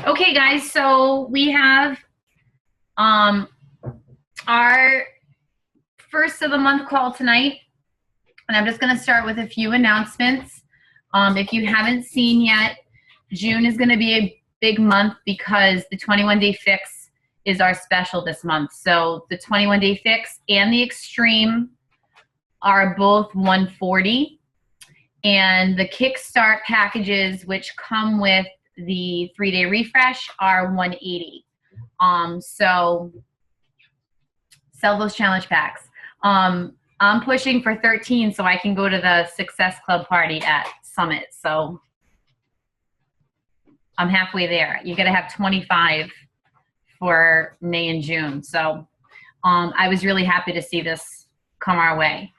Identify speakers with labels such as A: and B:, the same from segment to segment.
A: Okay, guys, so we have our first of the month call tonight, and I'm just going to start with a few announcements. If you haven't seen yet, June is going to be a big month because the 21-day fix is our special this month. So the 21-day fix and the extreme are both $140, and the kickstart packages, which come with the 3-day refresh, are $180. So sell those challenge packs. I'm pushing for 13 so I can go to the Success Club party at Summit. So I'm halfway there. You got to have 25 for May and June. So I was really happy to see this come our way.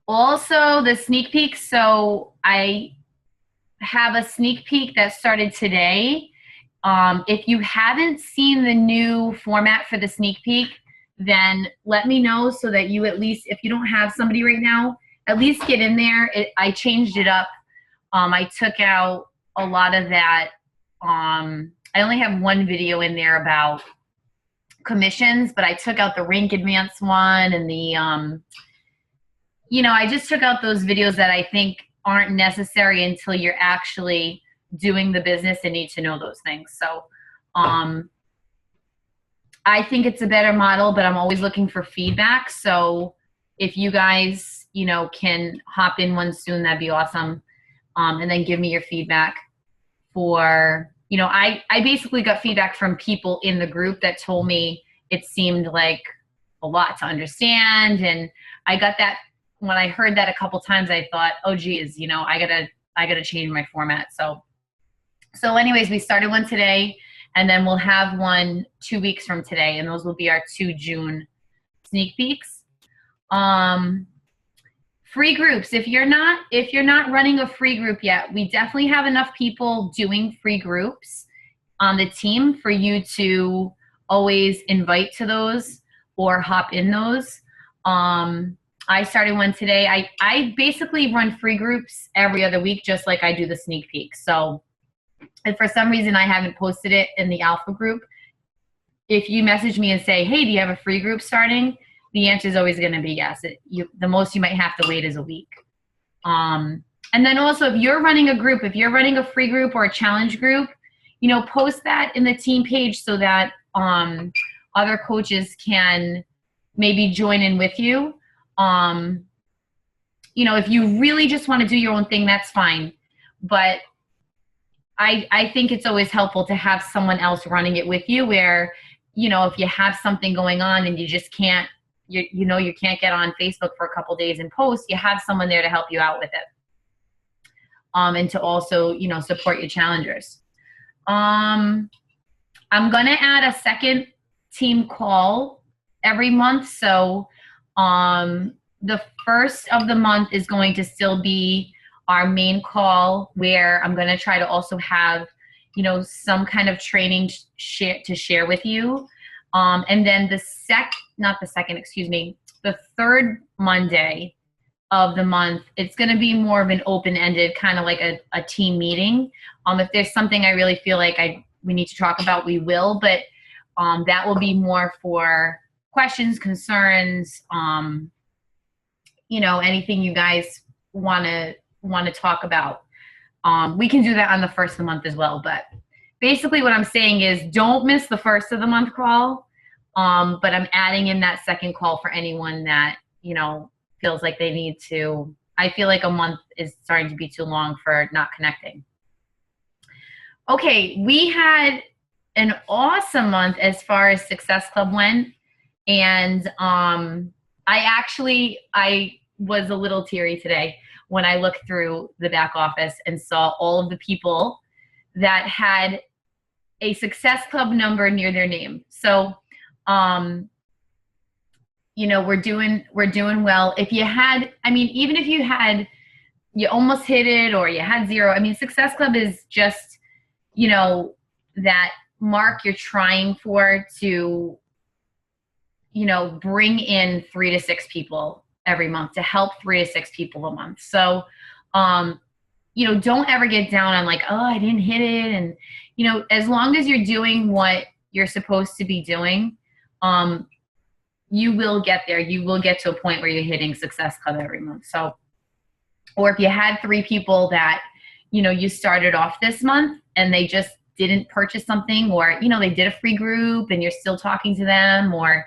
A: Also, the sneak peek. So I have a sneak peek that started today. If you haven't seen the new format for the sneak peek, then let me know so that you at least, if you don't have somebody right now, at least get in there. I changed it up. I took out a lot of that. I only have one video in there about commissions, but I took out the rank advance one and the, I just took out those videos that I think aren't necessary until you're actually doing the business and need to know those things. So I think it's a better model, but I'm always looking for feedback. So if you guys, can hop in one soon, that'd be awesome. And then give me your feedback for, I basically got feedback from people in the group that told me it seemed like a lot to understand. And I got that, when I heard that a couple times, I thought, oh geez, I gotta change my format. So anyways, we started one today, and then we'll have one 2 weeks from today, and those will be our 2 June sneak peeks. Free groups. If you're not running a free group yet, we definitely have enough people doing free groups on the team for you to always invite to those or hop in those. I started one today. I basically run free groups every other week, just like I do the sneak peek. So if for some reason I haven't posted it in the alpha group, if you message me and say, hey, do you have a free group starting? The answer is always going to be yes. The most you might have to wait is a week. And then also, if you're running a group, if you're running a free group or a challenge group, post that in the team page so that other coaches can maybe join in with you. If you really just want to do your own thing, that's fine. But I think it's always helpful to have someone else running it with you where, if you have something going on and you just can't, you can't get on Facebook for a couple days and post, you have someone there to help you out with it. And to also, support your challengers. I'm going to add a second team call every month. So the first of the month is going to still be our main call, where I'm going to try to also have, some kind of training to share with you. And then the third Monday of the month, it's going to be more of an open-ended, kind of like a team meeting. If there's something I really feel like we need to talk about, we will, but that will be more for questions, concerns, anything you guys want to talk about. We can do that on the first of the month as well, but basically what I'm saying is don't miss the first of the month call, but I'm adding in that second call for anyone that, feels like they need to. I feel like a month is starting to be too long for not connecting. Okay, we had an awesome month as far as Success Club went, and I was a little teary today when I looked through the back office and saw all of the people that had a Success Club number near their name. So, we're doing well. If you had, even if you almost hit it or you had 0, Success Club is just, that mark you're trying for to, bring in 3 to 6 people every month, to help 3 to 6 people a month. So don't ever get down on like, oh, I didn't hit it. And, as long as you're doing what you're supposed to be doing, you will get there. You will get to a point where you're hitting Success Club every month. So, or if you had 3 people that, you started off this month and they just didn't purchase something, or, they did a free group and you're still talking to them, or,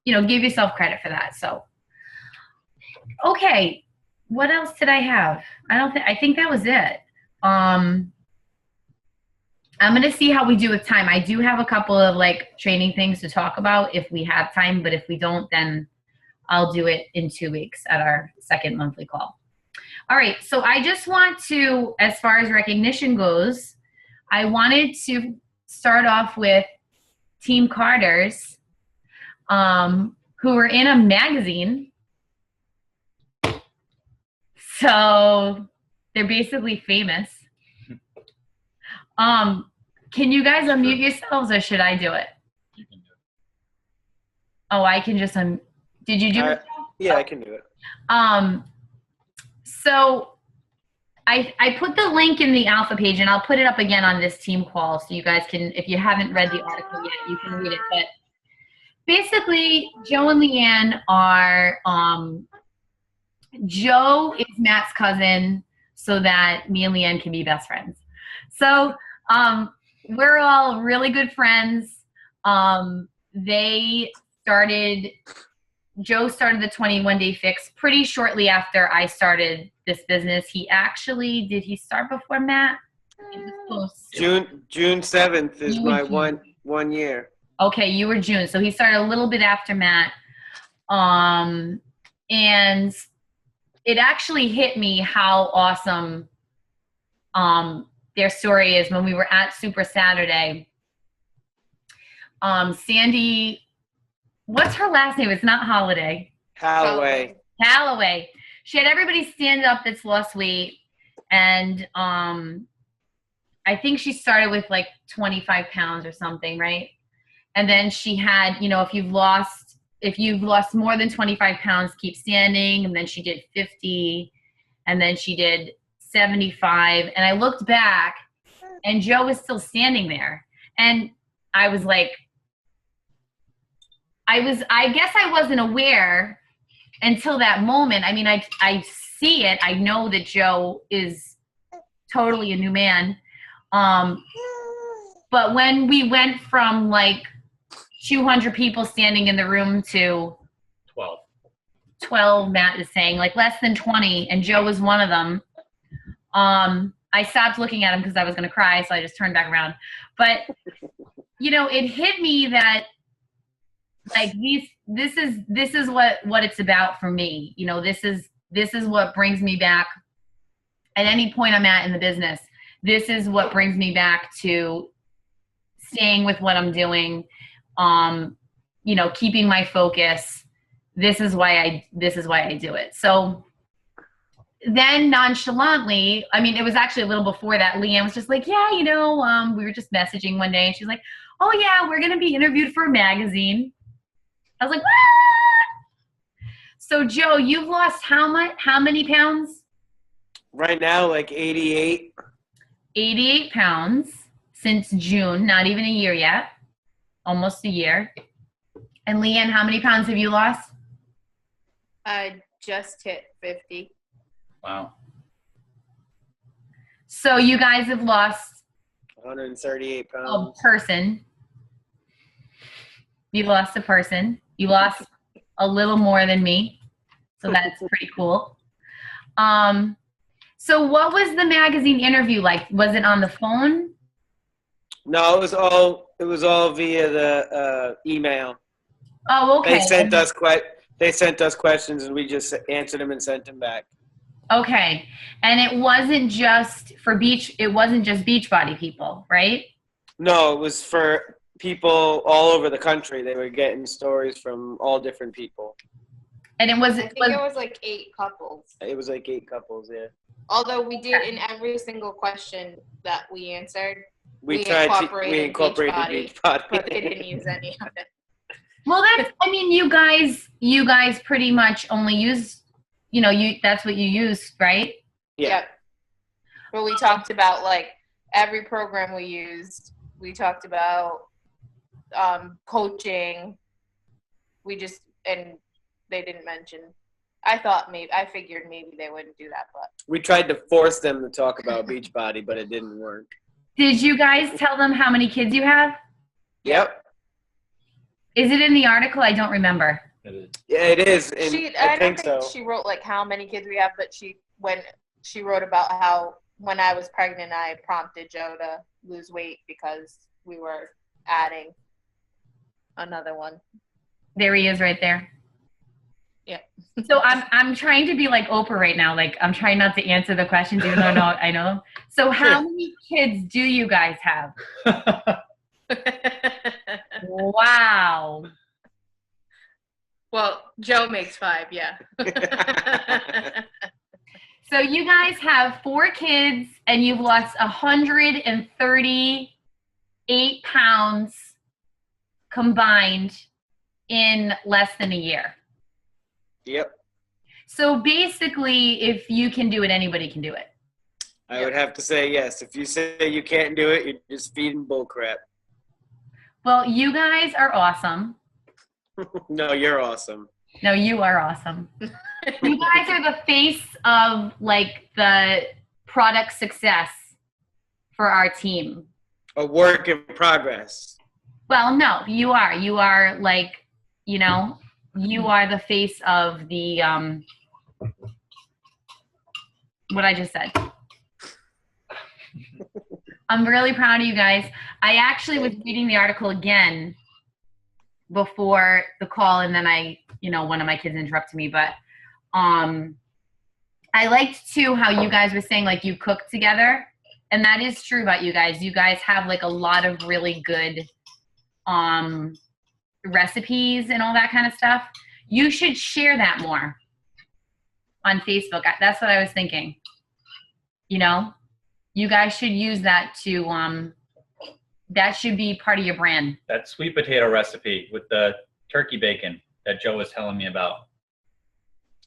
A: give yourself credit for that. So, okay. What else did I have? I think that was it. I'm going to see how we do with time. I do have a couple of like training things to talk about if we have time, but if we don't, then I'll do it in 2 weeks at our second monthly call. All right. So I just want to, as far as recognition goes, I wanted to start off with Team Carters, who were in a magazine. So they're basically famous. Can you guys unmute yourselves, or should I do it?
B: You can do it.
A: Oh, I can just did you do it?
C: Yeah, I can do it.
A: So I put the link in the alpha page, and I'll put it up again on this team call so you guys can, if you haven't read the article yet, you can read it. But basically, Joe and Leeann are, Joe is Matt's cousin so that me and Leeann can be best friends. So we're all really good friends. Joe started the 21 Day Fix pretty shortly after I started this business. Did he start before Matt?
C: June 7th is my one year.
A: Okay, you were June. So he started a little bit after Matt. And it actually hit me how awesome their story is. When we were at Super Saturday, Sandy, what's her last name? It's not Holiday.
C: Holloway. She
A: had everybody stand up that's lost weight, and I think she started with like 25 pounds or something, right? And then she had, if you've lost more than 25 pounds, keep standing. And then she did 50, and then she did 75. And I looked back, and Joe was still standing there. And I was like, I guess I wasn't aware until that moment. I mean, I see it. I know that Joe is totally a new man. But when we went from like 200 people standing in the room to 12, Matt is saying, like less than 20, and Joe was one of them. I stopped looking at him because I was going to cry, so I just turned back around. But, it hit me that like this is what it's about for me. This is what brings me back at any point I'm at in the business. This is what brings me back to staying with what I'm doing, keeping my focus. This is why I do it. So then nonchalantly, I mean, it was actually a little before that, Leeann was just like, yeah, we were just messaging one day, and she's like, oh yeah, we're going to be interviewed for a magazine. I was like, what? So Joe, you've lost how many pounds?
C: Right now, like 88.
A: 88 pounds since June, not even a year yet. Almost a year. And Leeann, how many pounds have you lost?
D: I just hit 50.
B: Wow.
A: So you guys have lost
C: 138 pounds.
A: a person. You lost a person. You lost a little more than me. So that's pretty cool. So what was the magazine interview like? Was it on the phone?
C: No, it was all via the email.
A: Oh, okay.
C: They sent us questions, and we just answered them and sent them back.
A: Okay. And it wasn't just Beachbody people, right?
C: No, it was for people all over the country. They were getting stories from all different people.
A: And it was
D: like 8 couples.
C: It was like 8 couples, yeah.
D: Although we did in every single question that we answered, we incorporated Beachbody, but they didn't use any of it.
A: Well, you guys pretty much only use, that's what you use, right?
C: Yeah.
D: But we talked about like every program we used. We talked about coaching. And they didn't mention. I figured maybe they wouldn't do that, but
C: we tried to force them to talk about Beachbody, but it didn't work.
A: Did you guys tell them how many kids you have?
C: Yep.
A: Is it in the article? I don't remember.
B: It is.
C: Yeah, it is.
D: I don't think she wrote like how many kids we have, but when she wrote about how when I was pregnant, I prompted Joe to lose weight because we were adding another one.
A: There he is right there.
D: Yeah.
A: So I'm trying to be like Oprah right now. Like I'm trying not to answer the questions even though I know them. So how many kids do you guys have? Wow.
D: Well, Joe makes 5, yeah.
A: So you guys have 4 kids and you've lost 138 pounds combined in less than a year.
C: Yep.
A: So basically, if you can do it, anybody can do it.
C: I would have to say yes. If you say you can't do it, you're just feeding bullcrap.
A: Well, you guys are awesome.
C: No, you're awesome.
A: No, you are awesome. You guys are the face of like the product success for our team.
C: A work in progress.
A: Well, no, you are. You are like, you know, you are the face of the what I just said. I'm really proud of you guys. I actually was reading the article again before the call, and then one of my kids interrupted me, but I liked too how you guys were saying like you cook together, and that is true about you guys. You guys have like a lot of really good recipes and all that kind of stuff. You should share that more on Facebook. That's what I was thinking. You know, you guys should use that to that should be part of your brand.
B: That sweet potato recipe with the turkey bacon that Joe was telling me about.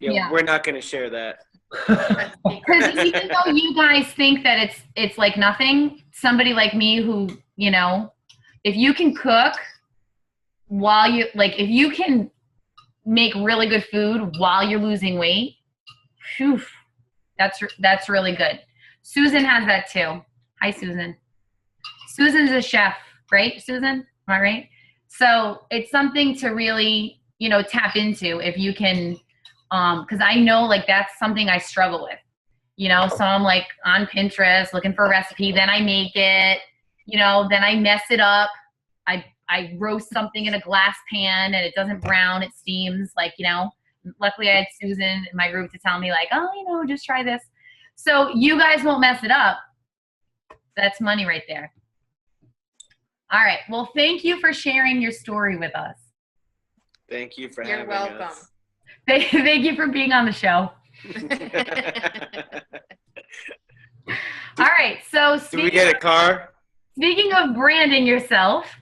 C: Yeah. We're not going to share that.
A: Because even though you guys think that it's like nothing, somebody like me who, you know, if you can cook while you if you can make really good food while you're losing weight, whew, that's really good. Susan has that too. Hi, Susan. Susan's a chef, right, Susan? Am I right? So it's something to really, you know, tap into if you can, because I know like that's something I struggle with, you know. So I'm like on Pinterest looking for a recipe, then I make it, you know, then I mess it up. I roast something in a glass pan and it doesn't brown, it steams, like, you know. Luckily I had Susan in my group to tell me like, oh, you know, just try this. So you guys won't mess it up. That's money right there. All right. Well, thank you for sharing your story with us.
C: Thank you for
D: You're
C: having
D: welcome.
C: us.
A: Thank you for being on the show. All right. So
C: do we get a car?
A: Speaking of branding yourself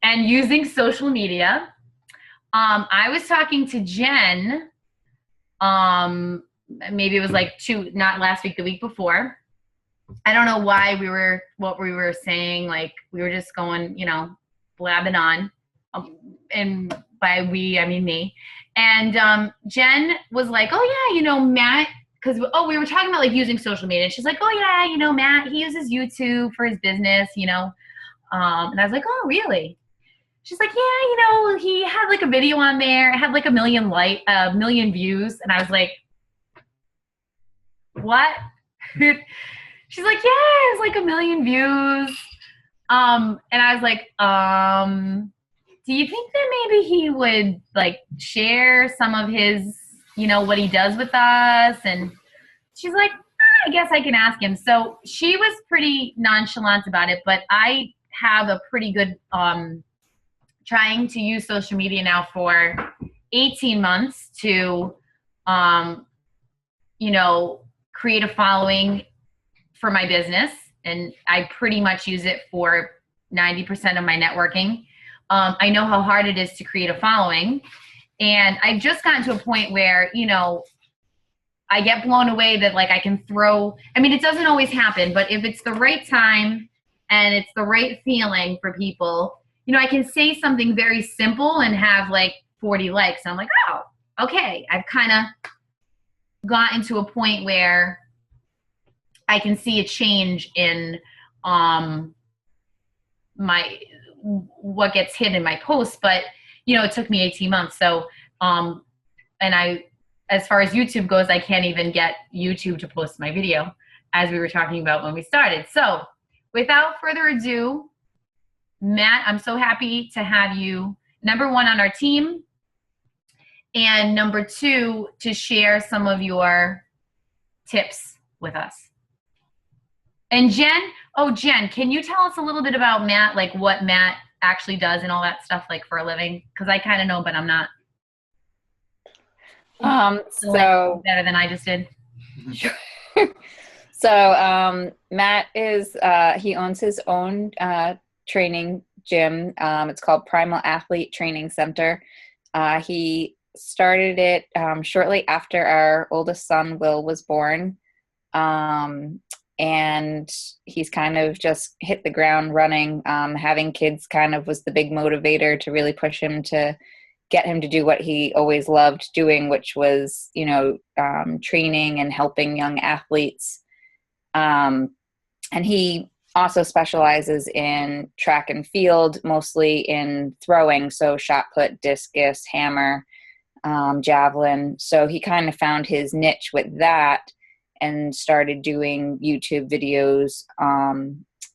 A: and using social media, I was talking to Jen, maybe it was like not last week, the week before. I don't know what we were saying. Like we were just going, you know, blabbing on. And by we, I mean me. And Jen was like, oh yeah, you know, Matt, because we were talking about like using social media. And she's like, oh yeah, you know, Matt, he uses YouTube for his business, you know. And I was like, oh really? She's like, yeah, you know, he had like a video on there. It had like a million views. And I was like, what? She's like, yeah, it's like 1 million views. And I was like, do you think that maybe he would like share some of his, you know, what he does with us? And she's like, I guess I can ask him. So she was pretty nonchalant about it, but I have a pretty good, trying to use social media now for 18 months to, you know, create a following for my business. And I pretty much use it for 90% of my networking. I know how hard it is to create a following. And I've just gotten to a point where, you know, I get blown away that like I can throw, I mean, it doesn't always happen, but if it's the right time and it's the right feeling for people, you know, I can say something very simple and have like 40 likes. And I'm like, oh, okay. I've kind of gotten to a point where I can see a change in my what gets hit in my posts. But you know, it took me 18 months. So and I, as far as YouTube goes, I can't even get YouTube to post my video, as we were talking about when we started. So without further ado, Matt, I'm so happy to have you, number one, on our team, and number two, to share some of your tips with us. And Jen, can you tell us a little bit about Matt, like what Matt actually does and all that stuff, like for a living? Because I kind of know, but I'm not.
E: So
A: better than I just did.
E: Sure. So Matt is he owns his own training gym. It's called Primal Athlete Training Center. He started it shortly after our oldest son Will was born, and he's kind of just hit the ground running. Having kids kind of was the big motivator to really push him to get him to do what he always loved doing, which was, you know, training and helping young athletes. And he also specializes in track and field, mostly in throwing, so shot put, discus, hammer, javelin. So he kind of found his niche with that and started doing YouTube videos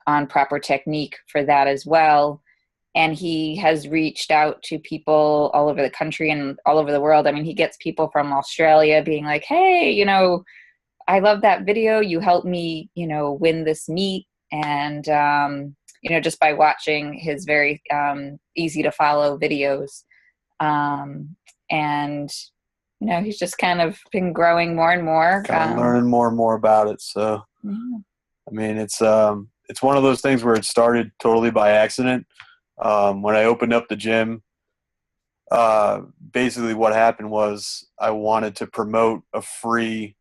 E: on proper technique for that as well. And he has reached out to people all over the country and all over the world. I mean, he gets people from Australia being like, hey, you know, I love that video. You helped me, you know, win this meet. And, you know, just by watching his very easy to follow videos. And, you know, he's just kind of been growing more and more.
F: Learning more and more about it. So,
E: yeah.
F: I mean, it's one of those things where it started totally by accident. When I opened up the gym, basically what happened was I wanted to promote a free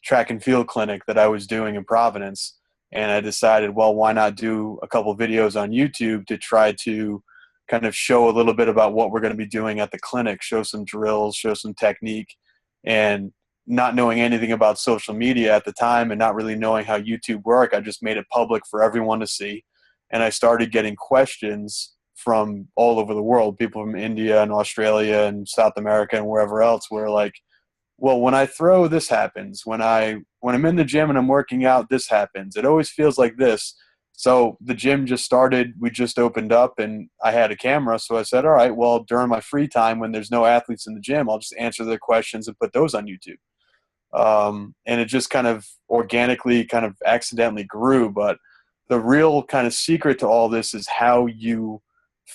F: track and field clinic that I was doing in Providence. And I decided, well, why not do a couple videos on YouTube to try to kind of show a little bit about what we're going to be doing at the clinic, show some drills, show some technique. And not knowing anything about social media at the time and not really knowing how YouTube worked, I just made it public for everyone to see. And I started getting questions from all over the world, people from India and Australia and South America and wherever else, were like, well, when I throw, this happens. When I'm in the gym and I'm working out, this happens. It always feels like this. So the gym just started, we just opened up and I had a camera. So I said, all right, well, during my free time when there's no athletes in the gym, I'll just answer their questions and put those on YouTube. And it just kind of organically, kind of accidentally grew. But the real kind of secret to all this is how you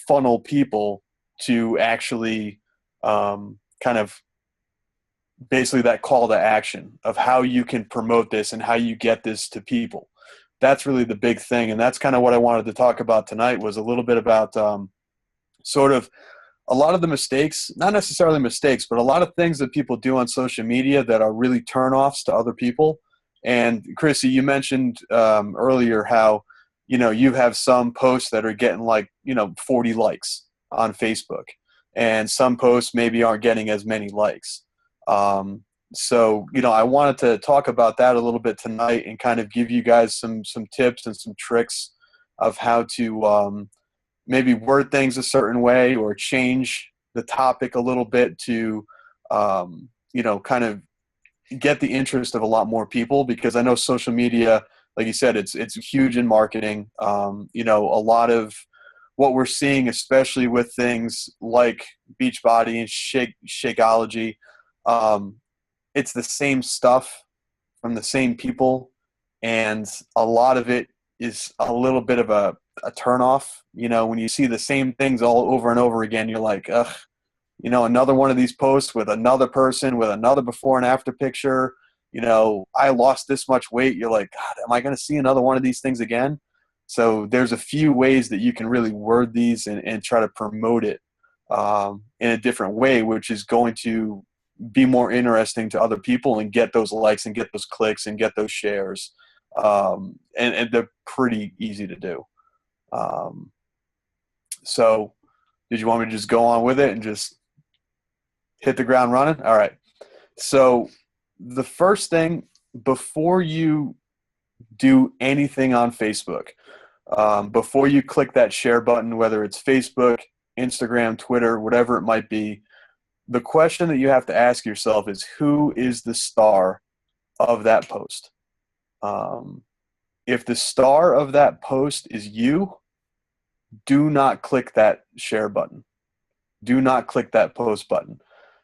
F: funnel people to actually kind of basically that call to action of how you can promote this and how you get this to people. That's really the big thing. And that's kind of what I wanted to talk about tonight, was a little bit about sort of a lot of the mistakes, not necessarily mistakes, but a lot of things that people do on social media that are really turnoffs to other people. And Chrissy, you mentioned earlier how, you know, you have some posts that are getting like, 40 likes on Facebook, and some posts maybe aren't getting as many likes. So, I wanted to talk about that a little bit tonight and kind of give you guys some tips and some tricks of how to maybe word things a certain way or change the topic a little bit to, kind of get the interest of a lot more people, because I know social media, like you said, it's huge in marketing. A lot of what we're seeing, especially with things like Beachbody and Shakeology, it's the same stuff from the same people, and a lot of it is a little bit of a turnoff. When you see the same things all over and over again, you're like, ugh, another one of these posts with another person with another before and after picture. I lost this much weight. You're like, God, am I going to see another one of these things again? So there's a few ways that you can really word these and try to promote it in a different way, which is going to be more interesting to other people and get those likes and get those clicks and get those shares. And they're pretty easy to do. So did you want me to just go on with it and just hit the ground running? All right. So the first thing, before you do anything on Facebook, before you click that share button, whether it's Facebook, Instagram, Twitter, whatever it might be, the question that you have to ask yourself is, who is the star of that post? If the star of that post is you, do not click that share button. Do not click that post button,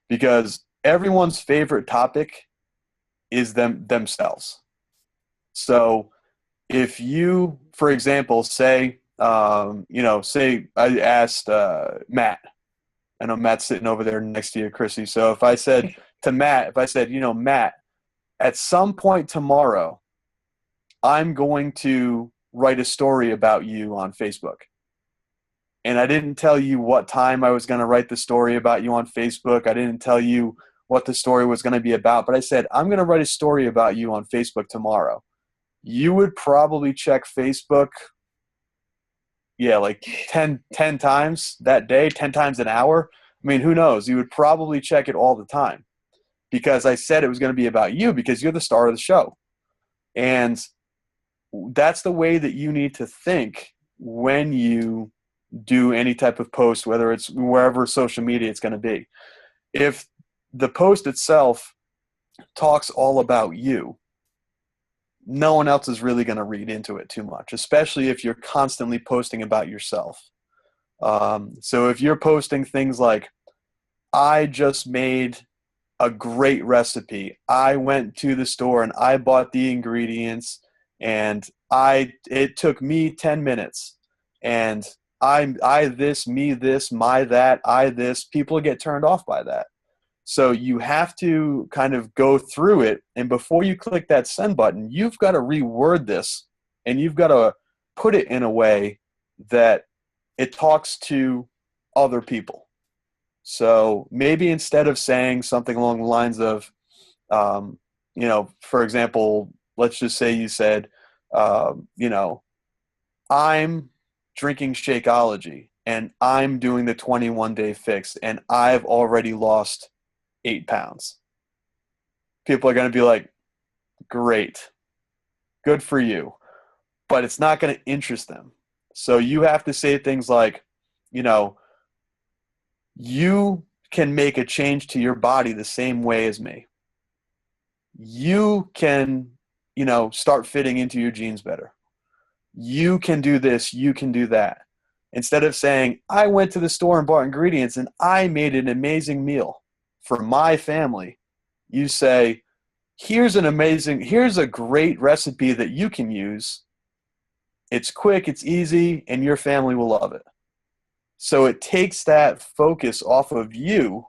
F: because everyone's favorite topic is themselves. So if you, for example, say I asked Matt. I know Matt's sitting over there next to you, Chrissy. So if I said to Matt, Matt, at some point tomorrow, I'm going to write a story about you on Facebook. And I didn't tell you what time I was going to write the story about you on Facebook. I didn't tell you what the story was going to be about. But I said, I'm going to write a story about you on Facebook tomorrow. You would probably check Facebook, like 10 times that day, 10 times an hour. I mean, who knows? You would probably check it all the time, because I said it was going to be about you, because you're the star of the show. And that's the way that you need to think when you do any type of post, whether it's wherever social media it's going to be. If the post itself talks all about you, no one else is really going to read into it too much, especially if you're constantly posting about yourself. So if you're posting things like, I just made a great recipe, I went to the store and I bought the ingredients, and it took me 10 minutes, and I this, me this, my that, I this, people get turned off by that. So you have to kind of go through it, and before you click that send button, you've got to reword this, and you've got to put it in a way that it talks to other people. So maybe instead of saying something along the lines of, for example, let's just say you said, I'm drinking Shakeology, and I'm doing the 21-day fix, and I've already lost 8 pounds. People are going to be like, great, good for you. But it's not going to interest them. So you have to say things like, you can make a change to your body the same way as me. You can, start fitting into your jeans better. You can do this, you can do that. Instead of saying, I went to the store and bought ingredients and I made an amazing meal for my family, you say, here's a great recipe that you can use. It's quick, it's easy, and your family will love it. So it takes that focus off of you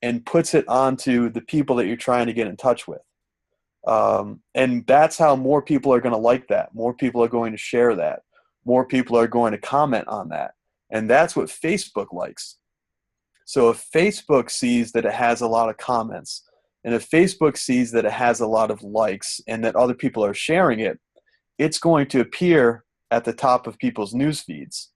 F: and puts it onto the people that you're trying to get in touch with. And that's how more people are going to like that. More people are going to share that. More people are going to comment on that. And that's what Facebook likes. So if Facebook sees that it has a lot of comments, and if Facebook sees that it has a lot of likes and that other people are sharing it, it's going to appear at the top of people's news feeds,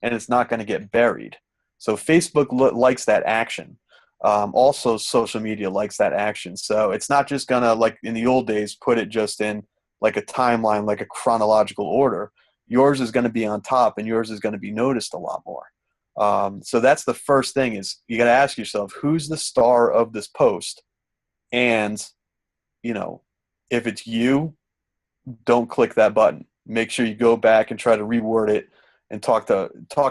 F: and it's not going to get buried. So Facebook likes that action. Also, social media likes that action. So it's not just going to, like in the old days, put it just in like a timeline, like a chronological order. Yours is going to be on top, and yours is going to be noticed a lot more. So that's the first thing, is you got to ask yourself, who's the star of this post? And, if it's you, don't click that button. Make sure you go back and try to reword it and talk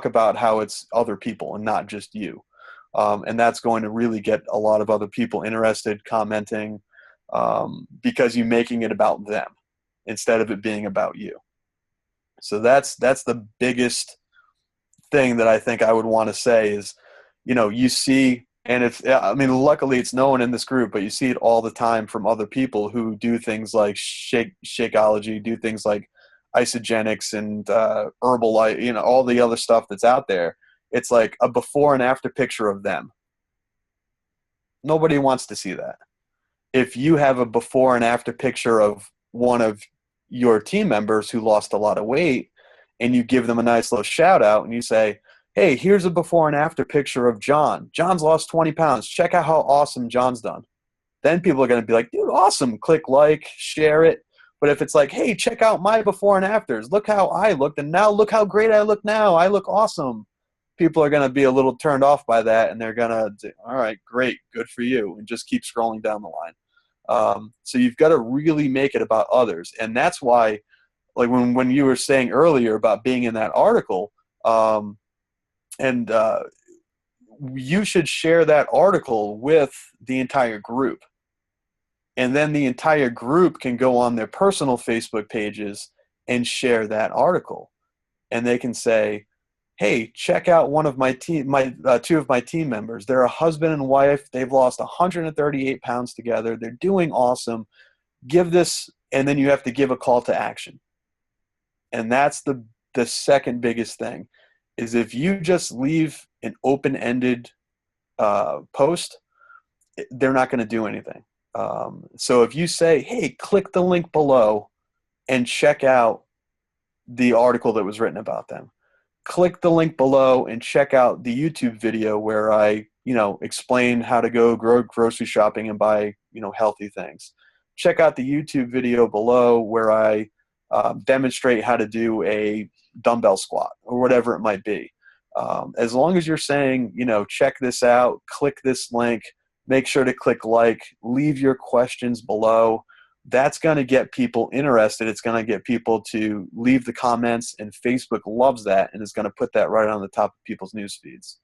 F: about how it's other people and not just you. And that's going to really get a lot of other people interested, commenting, because you're making it about them instead of it being about you. So that's the biggest thing that I think I would want to say is, you see, and luckily it's no one in this group, but you see it all the time from other people who do things like Shakeology, do things like isogenics and Herbalife, all the other stuff that's out there. It's like a before and after picture of them. Nobody wants to see that. If you have a before and after picture of one of your team members who lost a lot of weight, and you give them a nice little shout out and you say, hey, here's a before and after picture of John. John's lost 20 pounds. Check out how awesome John's done. Then people are going to be like, dude, awesome. Click like, share it. But if it's like, hey, check out my before and afters. Look how I looked, and now look how great I look now. I look awesome. People are going to be a little turned off by that, and they're going to say, all right, great, good for you, and just keep scrolling down the line. So you've got to really make it about others. And that's why, like when you were saying earlier about being in that article, you should share that article with the entire group. And then the entire group can go on their personal Facebook pages and share that article. And they can say, hey, check out one of my team, two of my team members. They're a husband and wife. They've lost 138 pounds together. They're doing awesome. Give this, and then you have to give a call to action. And that's the second biggest thing, is if you just leave an open-ended post, they're not going to do anything. So if you say, hey, click the link below and check out the article that was written about them. Click the link below and check out the YouTube video where I, explain how to go grocery shopping and buy, healthy things. Check out the YouTube video below where I demonstrate how to do a dumbbell squat or whatever it might be. As long as you're saying, check this out, click this link, make sure to click like, leave your questions below. That's going to get people interested. It's going to get people to leave the comments, and Facebook loves that, and it's going to put that right on the top of people's news feeds.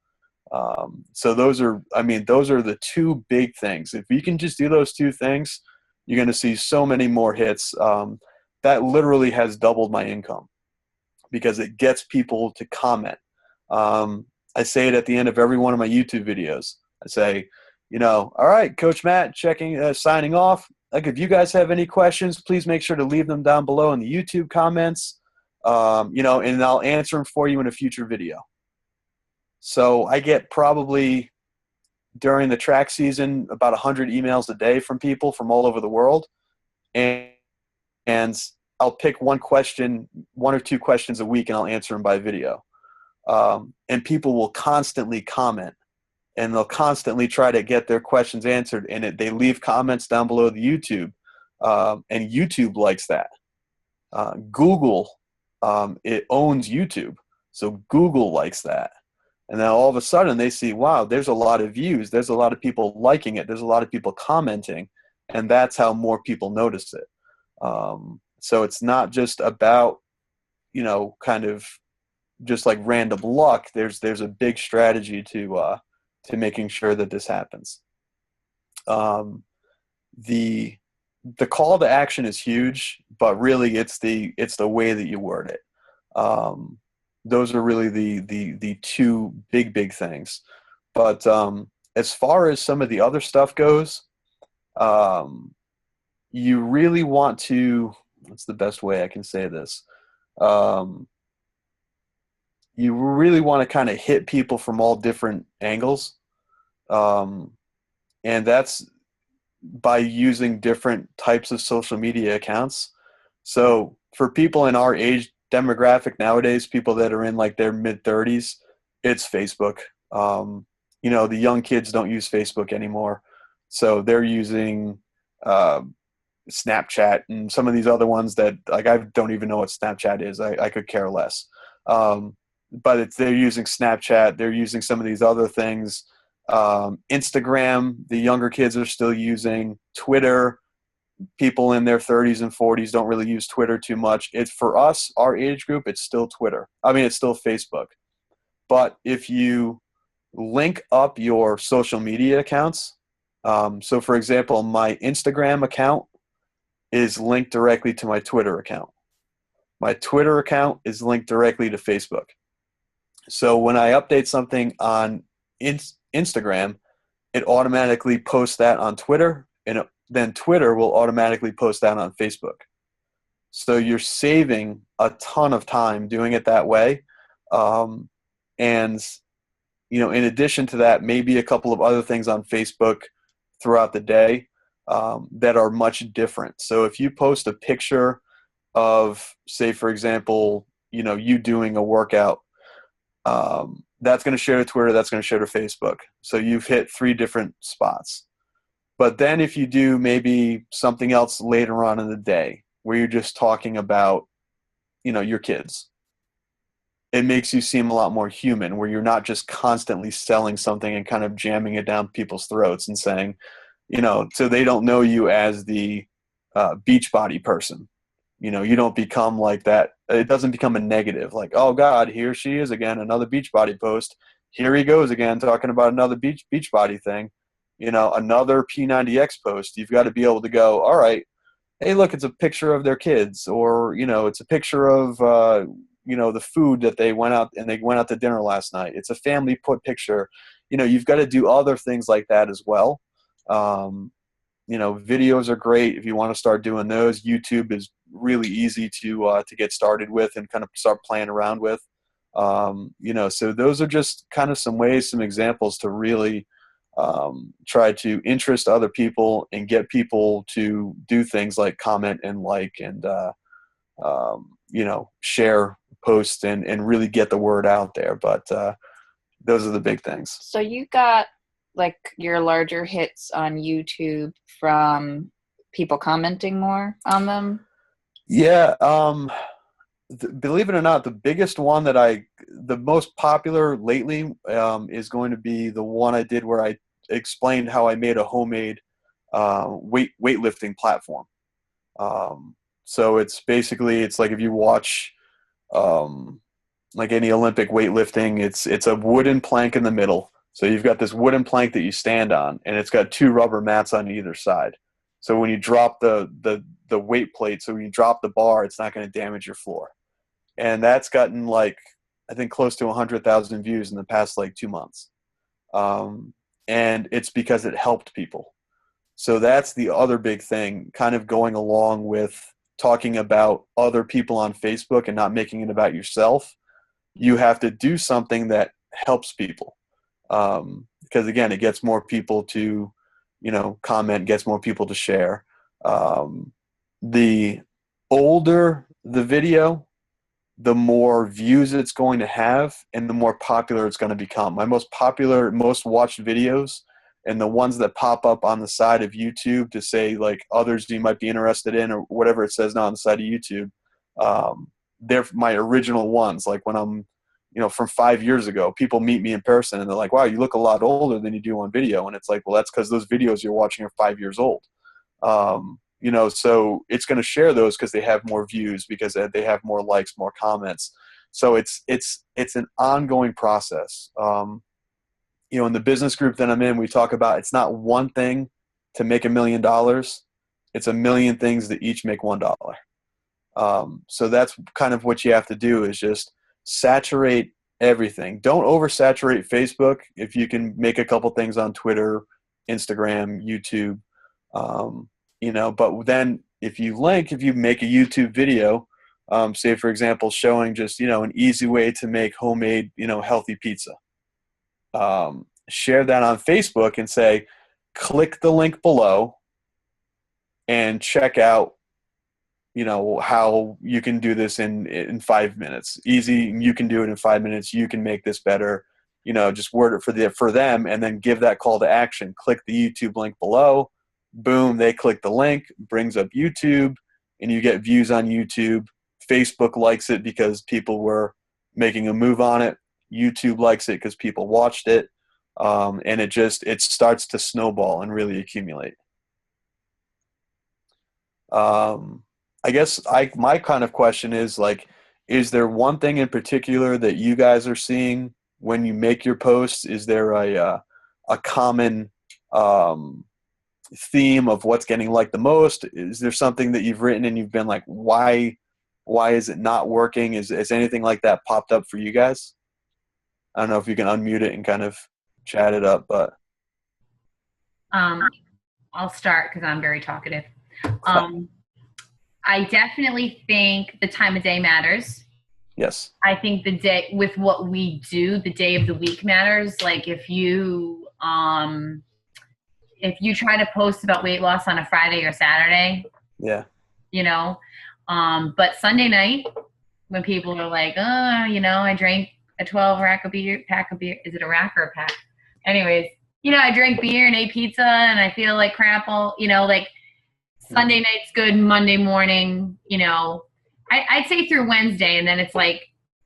F: So those are the two big things. If you can just do those two things, you're going to see so many more hits. That literally has doubled my income because it gets people to comment. I say it at the end of every one of my YouTube videos. I say, all right, Coach Matt, signing off. Like, if you guys have any questions, please make sure to leave them down below in the YouTube comments, and I'll answer them for you in a future video. So I get probably during the track season about 100 emails a day from people from all over the world, and I'll pick one or two questions a week, and I'll answer them by video. And people will constantly comment. And they'll constantly try to get their questions answered, and they leave comments down below the YouTube, and YouTube likes that. Google, it owns YouTube, so Google likes that. And then all of a sudden they see, wow, there's a lot of views, there's a lot of people liking it, there's a lot of people commenting, and that's how more people notice it. So it's not just about, kind of just like random luck. There's a big strategy to making sure that this happens. The call to action is huge, but really it's the way that you word it. Those are really the two big things. But as far as some of the other stuff goes, you really want to, what's the best way I can say this? You really want to kind of hit people from all different angles. And that's by using different types of social media accounts. So for people in our age demographic nowadays, people that are in like their mid-30s, it's Facebook. The young kids don't use Facebook anymore. So they're using Snapchat and some of these other ones that, like, I don't even know what Snapchat is. I could care less. But they're using Snapchat. They're using some of these other things. Instagram, the younger kids are still using. Twitter, people in their 30s and 40s don't really use Twitter too much. It's for us, our age group, it's still Twitter. It's still Facebook. But if you link up your social media accounts, so for example, my Instagram account is linked directly to my Twitter account. My Twitter account is linked directly to Facebook. So when I update something on Instagram, it automatically posts that on Twitter, and then Twitter will automatically post that on Facebook. So you're saving a ton of time doing it that way. And, in addition to that, maybe a couple of other things on Facebook throughout the day that are much different. So if you post a picture of, say, for example, you doing a workout, that's going to share to Twitter, that's going to share to Facebook. So you've hit 3 different spots. But then if you do maybe something else later on in the day where you're just talking about, your kids, it makes you seem a lot more human, where you're not just constantly selling something and kind of jamming it down people's throats and saying, so they don't know you as the Beachbody person. You don't become like that. It doesn't become a negative, like, oh God, here she is again, another Beachbody post. Here he goes again, talking about another Beachbody thing. Another P90X post. You've got to be able to go, all right, hey, look, it's a picture of their kids, or, it's a picture of, the food that they went out to dinner last night. It's a family picture. You've got to do other things like that as well. Videos are great if you want to start doing those. YouTube is really easy to get started with and kind of start playing around with. So those are just kind of some ways, some examples to really try to interest other people and get people to do things like comment and like and share posts and really get the word out there. But those are the big things.
E: So you got like your larger hits on YouTube from people commenting more on them?
F: Yeah. Believe it or not, the biggest one the most popular lately is going to be the one I did where I explained how I made a homemade weightlifting platform. So it's like if you watch like any Olympic weightlifting, it's a wooden plank in the middle. So you've got this wooden plank that you stand on, and it's got 2 rubber mats on either side. So when you drop the weight plate, so when you drop the bar, it's not going to damage your floor. And that's gotten I think close to 100,000 views in the past 2 months. And it's because it helped people. So that's the other big thing, kind of going along with talking about other people on Facebook and not making it about yourself. You have to do something that helps people. Because again, it gets more people to, comment, gets more people to share. The older the video, the more views it's going to have and the more popular it's going to become. My most popular, most watched videos and the ones that pop up on the side of YouTube to say others you might be interested in or whatever it says now on the side of YouTube, they're my original ones. Like when I'm, from 5 years ago, people meet me in person and they're like, wow, you look a lot older than you do on video. And it's like, well, that's because those videos you're watching are 5 years old. So it's going to share those because they have more views, because they have more likes, more comments. So it's an ongoing process. In the business group that I'm in, we talk about it's not one thing to make $1 million. It's a million things that each make $1. So that's kind of what you have to do, is just saturate everything. Don't oversaturate Facebook. If you can make a couple things on Twitter, Instagram, YouTube, but then if you make a YouTube video, say for example, showing just, an easy way to make homemade, healthy pizza, share that on Facebook and say, click the link below and check out, how you can do this in 5 minutes. Easy. You can do it in 5 minutes. You can make this better, just word it for them, and then give that call to action. Click the YouTube link below. Boom, they click the link, brings up YouTube, and you get views on YouTube. Facebook likes it because people were making a move on it. YouTube likes it because people watched it. And it starts to snowball and really accumulate. I guess my kind of question is is there one thing in particular that you guys are seeing when you make your posts? Is there a common theme of what's getting liked the most? Is there something that you've written and you've been like, why is it not working? Is anything like that popped up for you guys? I don't know if you can unmute it and kind of chat it up, but
A: I'll start because I'm very talkative. I definitely think the time of day matters.
F: Yes.
A: I think the day, with what we do, the day of the week matters. Like if you if you try to post about weight loss on a Friday or Saturday,
F: Yeah.
A: you know, but Sunday night when people are like, oh, you know, I drank a 12 pack of beer. Is it a rack or a pack? Anyways, you know, I drank beer and ate pizza and I feel like crap all, you know, like Sunday night's good, Monday morning, you know, I'd say through Wednesday, and then it's like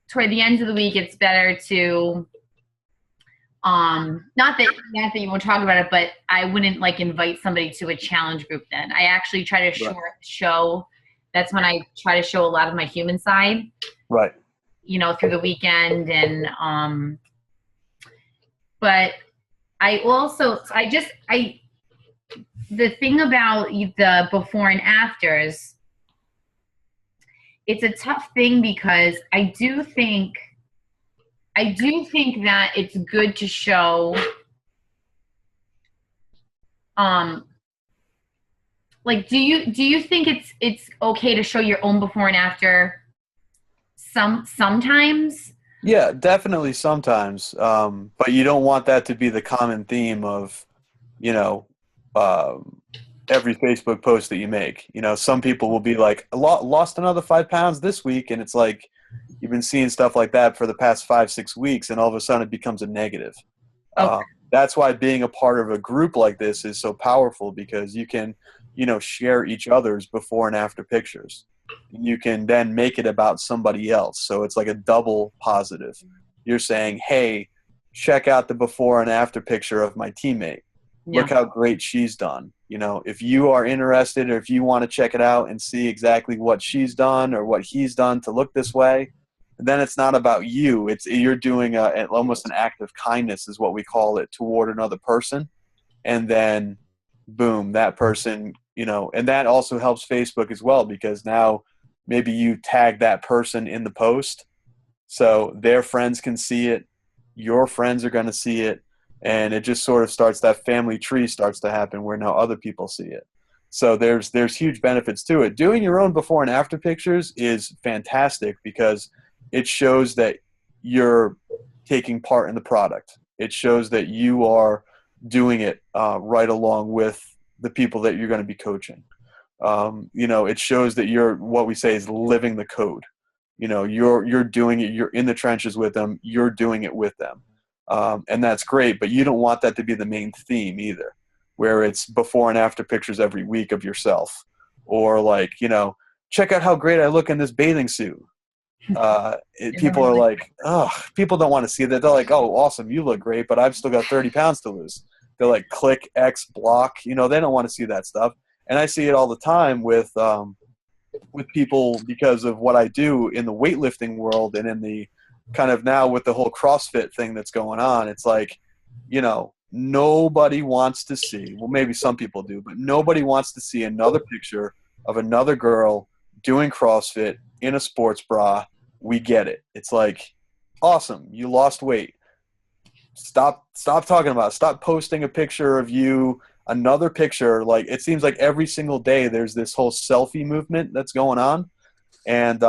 A: toward the end of the week, it's better to, not that you won't talk about it, but I wouldn't like invite somebody to a challenge group then. I actually try to show, that's when I try to show a lot of my human side.
F: Right.
A: You know, through the weekend. And, but I also, the thing about the before and afters, it's a tough thing because I do think that it's good to show, like, do you think it's okay to show your own before and after sometimes?
F: Yeah, definitely sometimes. But you don't want that to be the common theme of, you know, every Facebook post that you make. You know, some people will be like, lost another 5 pounds this week. And it's like, you've been seeing stuff like that for the past 5-6 weeks. And all of a sudden it becomes a negative.
A: Okay.
F: That's why being a part of a group like this is so powerful, because you can, you know, share each other's before and after pictures. You can then make it about somebody else. So it's like a double positive. You're saying, hey, check out the before and after picture of my teammate.
A: Yeah.
F: Look how great she's done. You know, if you are interested, or if you want to check it out and see exactly what she's done or what he's done to look this way, then it's not about you. You're doing almost an act of kindness is what we call it, toward another person. And then boom, that person, you know, and that also helps Facebook as well, because now maybe you tag that person in the post so their friends can see it, your friends are going to see it, and it just sort of starts, that family tree starts to happen where now other people see it. So there's huge benefits to it. Doing your own before and after pictures is fantastic because it shows that you're taking part in the product. It shows that you are doing it right along with the people that you're going to be coaching. You know, it shows that you're, what we say is living the code. You know, you're doing it. You're in the trenches with them. You're doing it with them. And that's great, but you don't want that to be the main theme either, where it's before and after pictures every week of yourself, or like, you know, check out how great I look in this bathing suit. People are like, oh, people don't want to see that. They're like, oh, awesome, you look great, but I've still got 30 pounds to lose. They're like, click, X, block. You know, they don't want to see that stuff. And I see it all the time with people because of what I do in the weightlifting world, and in the kind of now with the whole CrossFit thing that's going on. It's like, you know, nobody wants to see, well, maybe some people do, but nobody wants to see another picture of another girl doing CrossFit in a sports bra. We get it. It's like, awesome, you lost weight. Stop talking about it. Stop posting a picture of you, another picture. Like, it seems like every single day there's this whole selfie movement that's going on. And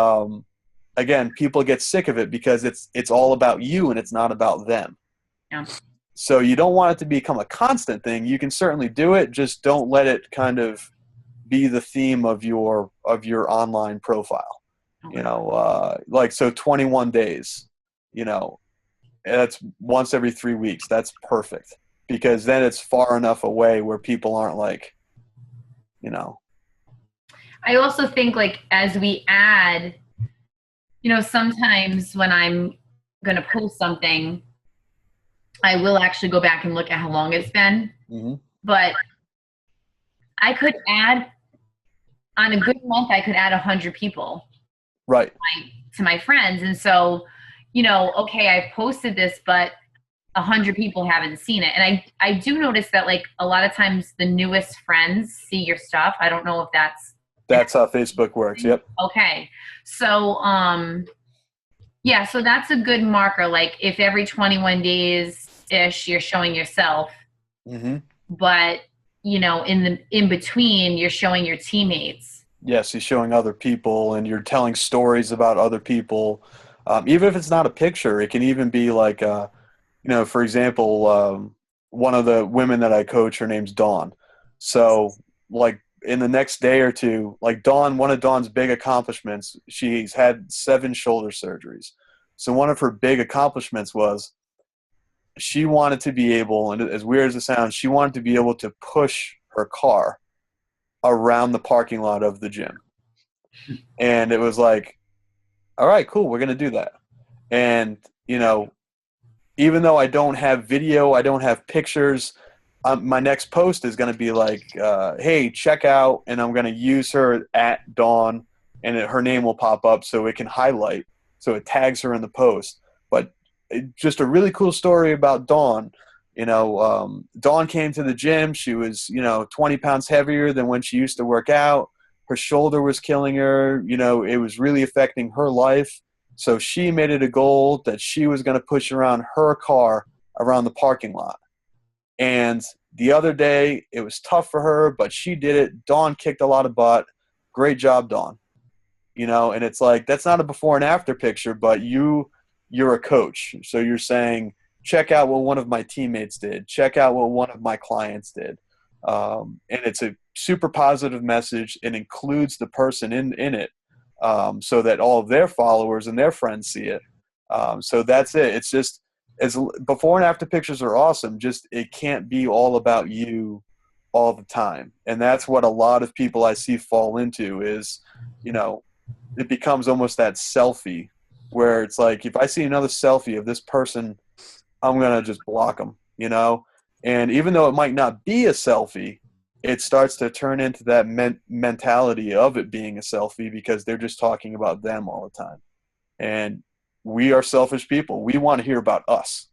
F: again, people get sick of it because it's all about you and it's not about them.
A: Yeah.
F: So you don't want it to become a constant thing. You can certainly do it, just don't let it kind of be the theme of your online profile.
A: Okay.
F: You know, like, so 21 days, you know, that's once every 3 weeks. That's perfect, because then it's far enough away where people aren't like, you know.
A: I also think, like, as we add, you know, sometimes when I'm going to post something, I will actually go back and look at how long it's been.
F: Mm-hmm.
A: But I could add, on a good month, I could add 100 people.
F: Right.
A: To my friends. And so, you know, okay, I've posted this, but 100 people haven't seen it. And I do notice that, like, a lot of times the newest friends see your stuff. I don't know if that's
F: how Facebook works. Yep.
A: Okay. So, yeah, so that's a good marker. Like, if every 21 days-ish you're showing yourself,
F: mm-hmm.
A: but, you know, in between you're showing your teammates.
F: Yes, you're showing other people and you're telling stories about other people. Even if it's not a picture, it can even be like, you know, for example, one of the women that I coach, her name's Dawn. So like in the next day or two, like Dawn, one of Dawn's big accomplishments, she's had 7 shoulder surgeries. So one of her big accomplishments was she wanted to be able, and as weird as it sounds, she wanted to be able to push her car around the parking lot of the gym. And it was like, all right, cool, we're going to do that. And, you know, even though I don't have video, I don't have pictures, my next post is going to be like, hey, check out, and I'm going to use her at Dawn, and her name will pop up so it can highlight, so it tags her in the post. But just a really cool story about Dawn. You know, Dawn came to the gym. She was, 20 pounds heavier than when she used to work out. Her shoulder was killing her. You know, it was really affecting her life. So she made it a goal that she was going to push around her car around the parking lot. And the other day, it was tough for her, but she did it. Dawn kicked a lot of butt. Great job, Dawn. You know, and it's like, that's not a before and after picture, but you're a coach. So you're saying, check out what one of my teammates did. Check out what one of my clients did. And it's a super positive message. It includes the person in it, so that all of their followers and their friends see it. So that's it. It's just, as before and after pictures are awesome. Just, it can't be all about you all the time. And that's what a lot of people I see fall into is, it becomes almost that selfie where it's like, if I see another selfie of this person, I'm going to just block them, And even though it might not be a selfie, it starts to turn into that mentality of it being a selfie because they're just talking about them all the time. And we are selfish people. We want to hear about us.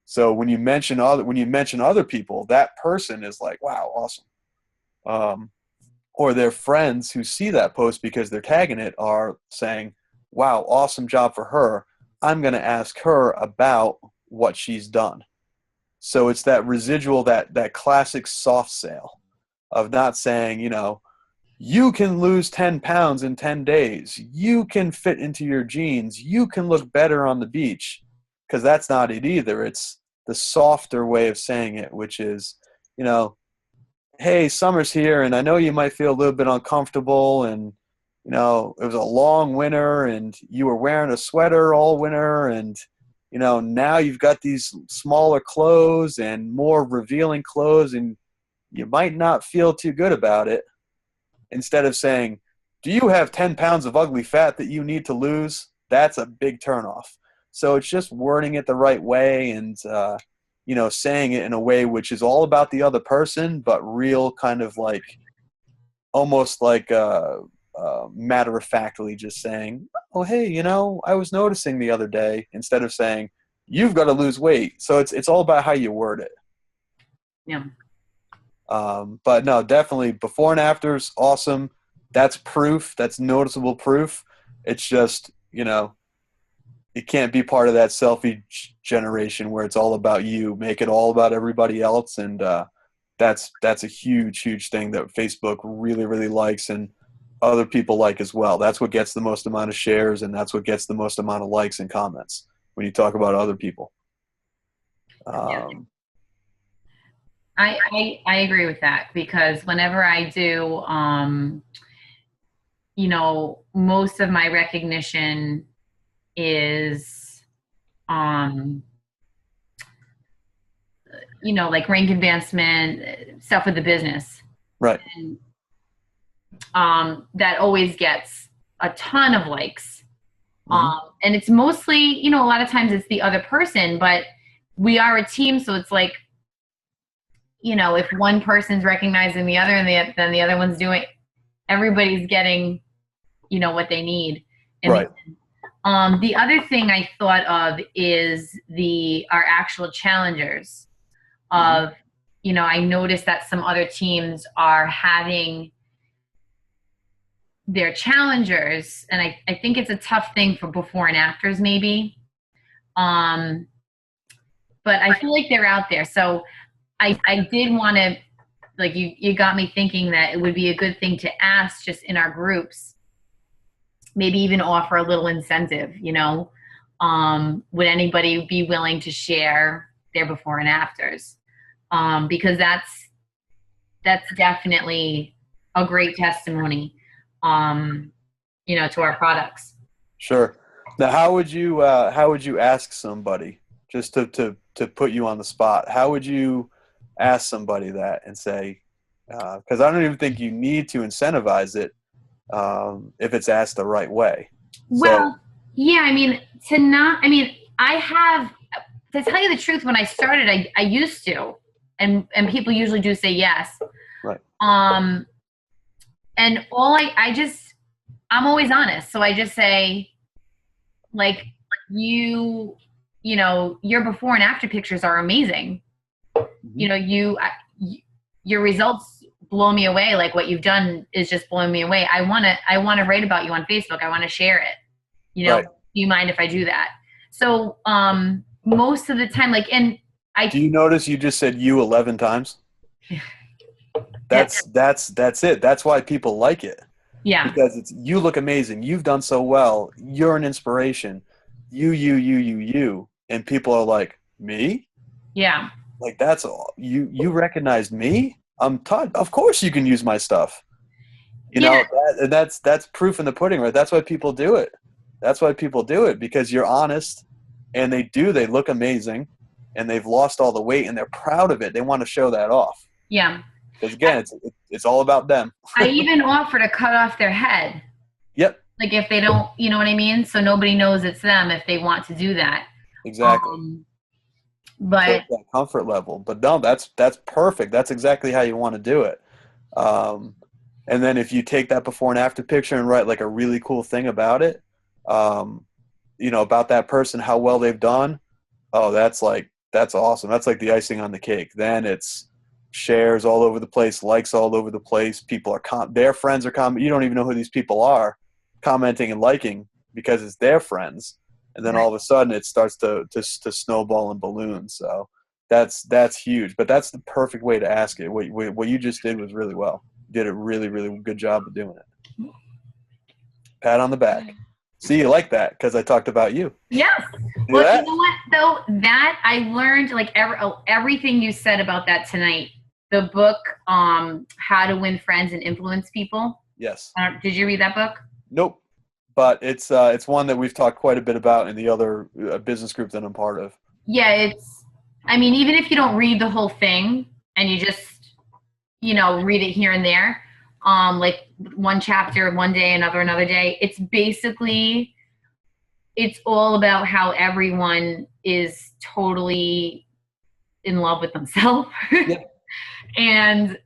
F: So when you mention other people, that person is like, wow, awesome. Or their friends who see that post because they're tagging it are saying, wow, awesome job for her. I'm going to ask her about what she's done. So it's that residual, that classic soft sale of not saying, you can lose 10 pounds in 10 days. You can fit into your jeans. You can look better on the beach. Because that's not it either. It's the softer way of saying it, which is, hey, summer's here, and I know you might feel a little bit uncomfortable, and, it was a long winter, and you were wearing a sweater all winter, and, now you've got these smaller clothes and more revealing clothes, and you might not feel too good about it. Instead of saying, do you have 10 pounds of ugly fat that you need to lose? That's a big turnoff. So it's just wording it the right way and, saying it in a way which is all about the other person, but real kind of like almost like matter-of-factly just saying, oh, hey, I was noticing the other day, instead of saying, you've got to lose weight. So it's all about how you word it.
A: Yeah.
F: But no, definitely before and afters, awesome. That's proof. That's noticeable proof. It's just, it can't be part of that selfie generation where it's all about you. Make it all about everybody else. And that's a huge, huge thing that Facebook really, really likes and other people like as well. That's what gets the most amount of shares, and that's what gets the most amount of likes and comments when you talk about other people.
A: I agree with that, because whenever I do, most of my recognition is, like rank advancement, stuff with the business.
F: Right.
A: And, that always gets a ton of likes. And it's mostly, a lot of times it's the other person, but we are a team. So it's like, if one person's recognizing the other and then the other one's doing, everybody's getting, what they need.
F: Right.
A: The other thing I thought of is our actual challengers of, I noticed that some other teams are having their challengers, and I think it's a tough thing for before and afters maybe. But I feel like they're out there. So I did want to, like, you got me thinking that it would be a good thing to ask just in our groups, maybe even offer a little incentive, would anybody be willing to share their before and afters? because that's definitely a great testimony, to our products.
F: Sure. Now, how would you ask somebody, just to put you on the spot? How would you ask somebody that and say, because I don't even think you need to incentivize it if it's asked the right way.
A: Well, yeah, I have, to tell you the truth, when I started, I used to, and people usually do say yes.
F: Right.
A: And I'm always honest. So I just say, like, your before and after pictures are amazing.
F: Mm-hmm.
A: Your results blow me away. Like, what you've done is just blowing me away. I want to write about you on Facebook. I want to share it.
F: Right.
A: Do you mind if I do that? So, most of the time, do
F: you notice you just said you 11 times? That's it. That's why people like it.
A: Yeah.
F: Because you look amazing. You've done so well. You're an inspiration. You. And people are like, me?
A: Yeah.
F: Like, that's all. You recognized me? Of course you can use my stuff. That's proof in the pudding, right? That's why people do it. Because you're honest, and they look amazing, and they've lost all the weight, and they're proud of it. They want to show that off.
A: Yeah.
F: Because again, it's all about them.
A: I even offer to cut off their head.
F: Yep.
A: Like, if they don't, you know what I mean? So nobody knows it's them if they want to do that.
F: Exactly.
A: But
F: that comfort level. But no, that's perfect. That's exactly how you want to do it. And then if you take that before and after picture and write like a really cool thing about it, about that person, how well they've done. Oh, that's awesome. That's like the icing on the cake. Then it's shares all over the place, likes all over the place. People are their friends are commenting. You don't even know who these people are, commenting and liking because it's their friends. And then all of a sudden it starts to snowball and balloon. So that's huge. But that's the perfect way to ask it. What you just did was really well. You did a really, really good job of doing it. Pat on the back. See, you like that because I talked about you.
A: Yes. Well, you know what, though? That I learned, like, everything you said about that tonight. The book, How to Win Friends and Influence People.
F: Yes.
A: Did you read that book?
F: Nope. But it's one that we've talked quite a bit about in the other business group that I'm part of.
A: Yeah, even if you don't read the whole thing and you just, read it here and there, like one chapter one day, another day, it's all about how everyone is totally in love with themselves. Yeah. And,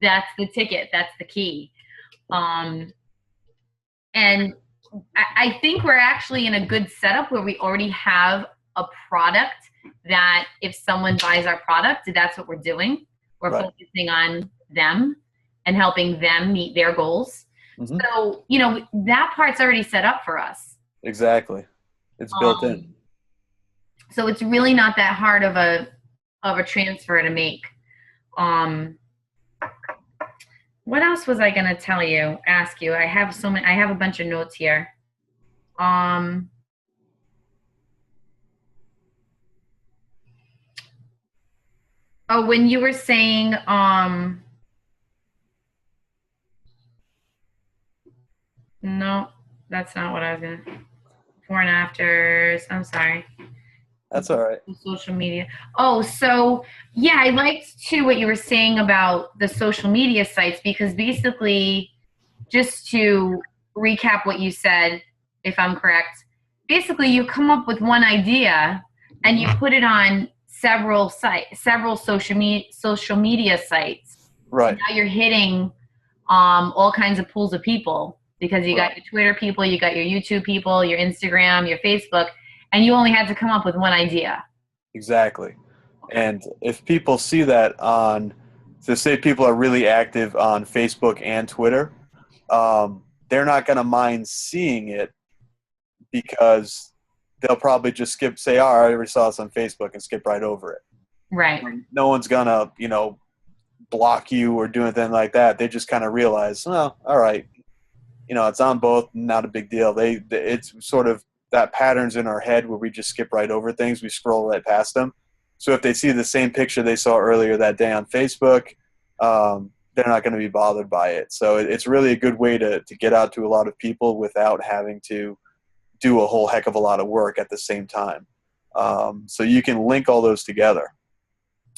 A: that's the ticket. That's the key. And I think we're actually in a good setup where we already have a product that if someone buys our product, that's what we're doing. We're focusing on them and helping them meet their goals. Mm-hmm. So, that part's already set up for us.
F: Exactly. It's built in.
A: So it's really not that hard of a transfer to make. What else was I going to ask you? I have a bunch of notes here. When you were saying, no, that's not what I was going to, before and afters. I'm sorry.
F: That's all right.
A: Social media. Oh, so yeah, I liked too what you were saying about the social media sites, because basically, just to recap what you said, if I'm correct, basically you come up with one idea and you put it on several social media sites.
F: Right.
A: And now you're hitting all kinds of pools of people, because you got your Twitter people, you got your YouTube people, your Instagram, your Facebook. And you only had to come up with one idea.
F: Exactly. And if people see that say people are really active on Facebook and Twitter, they're not going to mind seeing it, because they'll probably just say, oh, I already saw this on Facebook, and skip right over it.
A: Right.
F: No one's going to, block you or do anything like that. They just kind of realize, oh, all right, it's on both, not a big deal. It's sort of that pattern's in our head where we just skip right over things. We scroll right past them. So if they see the same picture they saw earlier that day on Facebook, they're not going to be bothered by it. So it's really a good way to get out to a lot of people without having to do a whole heck of a lot of work at the same time. So you can link all those together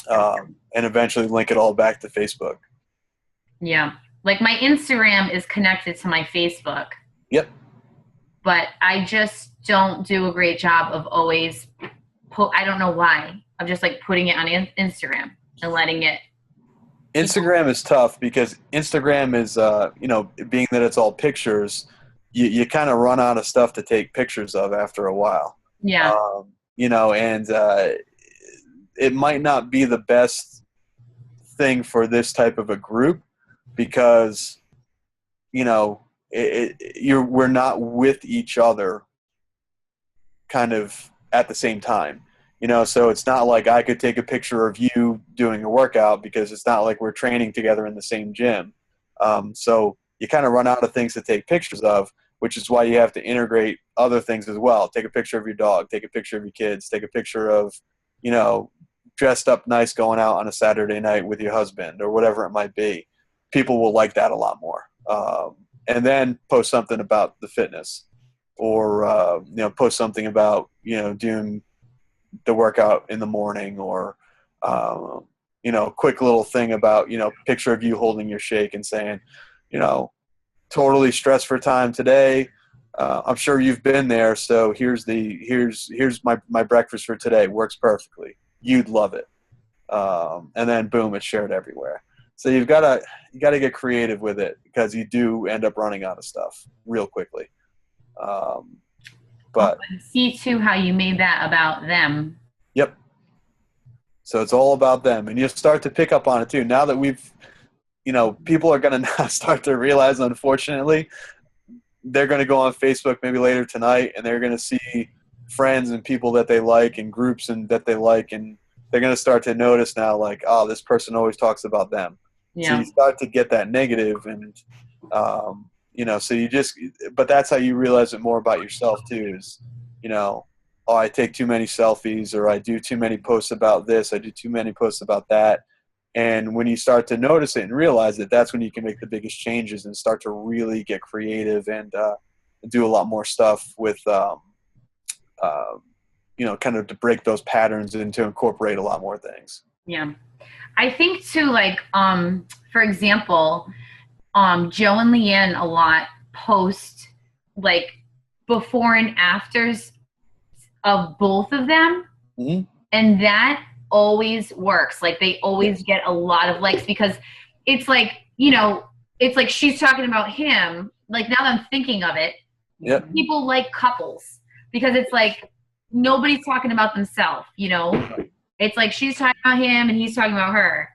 F: and eventually link it all back to Facebook.
A: Yeah. Like my Instagram is connected to my Facebook.
F: Yep.
A: But I just don't do a great job of always I don't know why. I'm just like putting it on Instagram and letting it.
F: Instagram is tough because Instagram is, being that it's all pictures, you kind of run out of stuff to take pictures of after a while.
A: Yeah.
F: And it might not be the best thing for this type of a group because, we're not with each other kind of at the same time. So it's not like I could take a picture of you doing a workout because it's not like we're training together in the same gym. So you kind of run out of things to take pictures of, which is why you have to integrate other things as well. Take a picture of your dog, take a picture of your kids, take a picture of, dressed up nice going out on a Saturday night with your husband or whatever it might be. People will like that a lot more. And then post something about the fitness or, post something about, doing the workout in the morning or, quick little thing about, picture of you holding your shake and saying, totally stressed for time today. I'm sure you've been there. So here's my breakfast for today. Works perfectly. You'd love it. And then boom, it's shared everywhere. So you got to get creative with it because you do end up running out of stuff real quickly. But
A: see too how you made that about them.
F: Yep. So it's all about them, and you'll start to pick up on it too. Now that we've, people are going to now start to realize, unfortunately, they're going to go on Facebook maybe later tonight, and they're going to see friends and people that they like and groups and that they like, and they're going to start to notice now, like, oh, this person always talks about them.
A: Yeah.
F: So you start to get that negative, and so but that's how you realize it more about yourself too. Is oh, I take too many selfies, or I do too many posts about this, I do too many posts about that. And when you start to notice it and realize it, that's when you can make the biggest changes and start to really get creative and do a lot more stuff with, kind of to break those patterns and to incorporate a lot more things.
A: Yeah. I think too, like, for example, Joe and Leeann a lot post like before and afters of both of them.
F: Mm-hmm.
A: And that always works. Like they always get a lot of likes because it's like, it's like she's talking about him. Like now that I'm thinking of it,
F: yep.
A: People like couples because it's like nobody's talking about themselves, It's like she's talking about him and he's talking about her.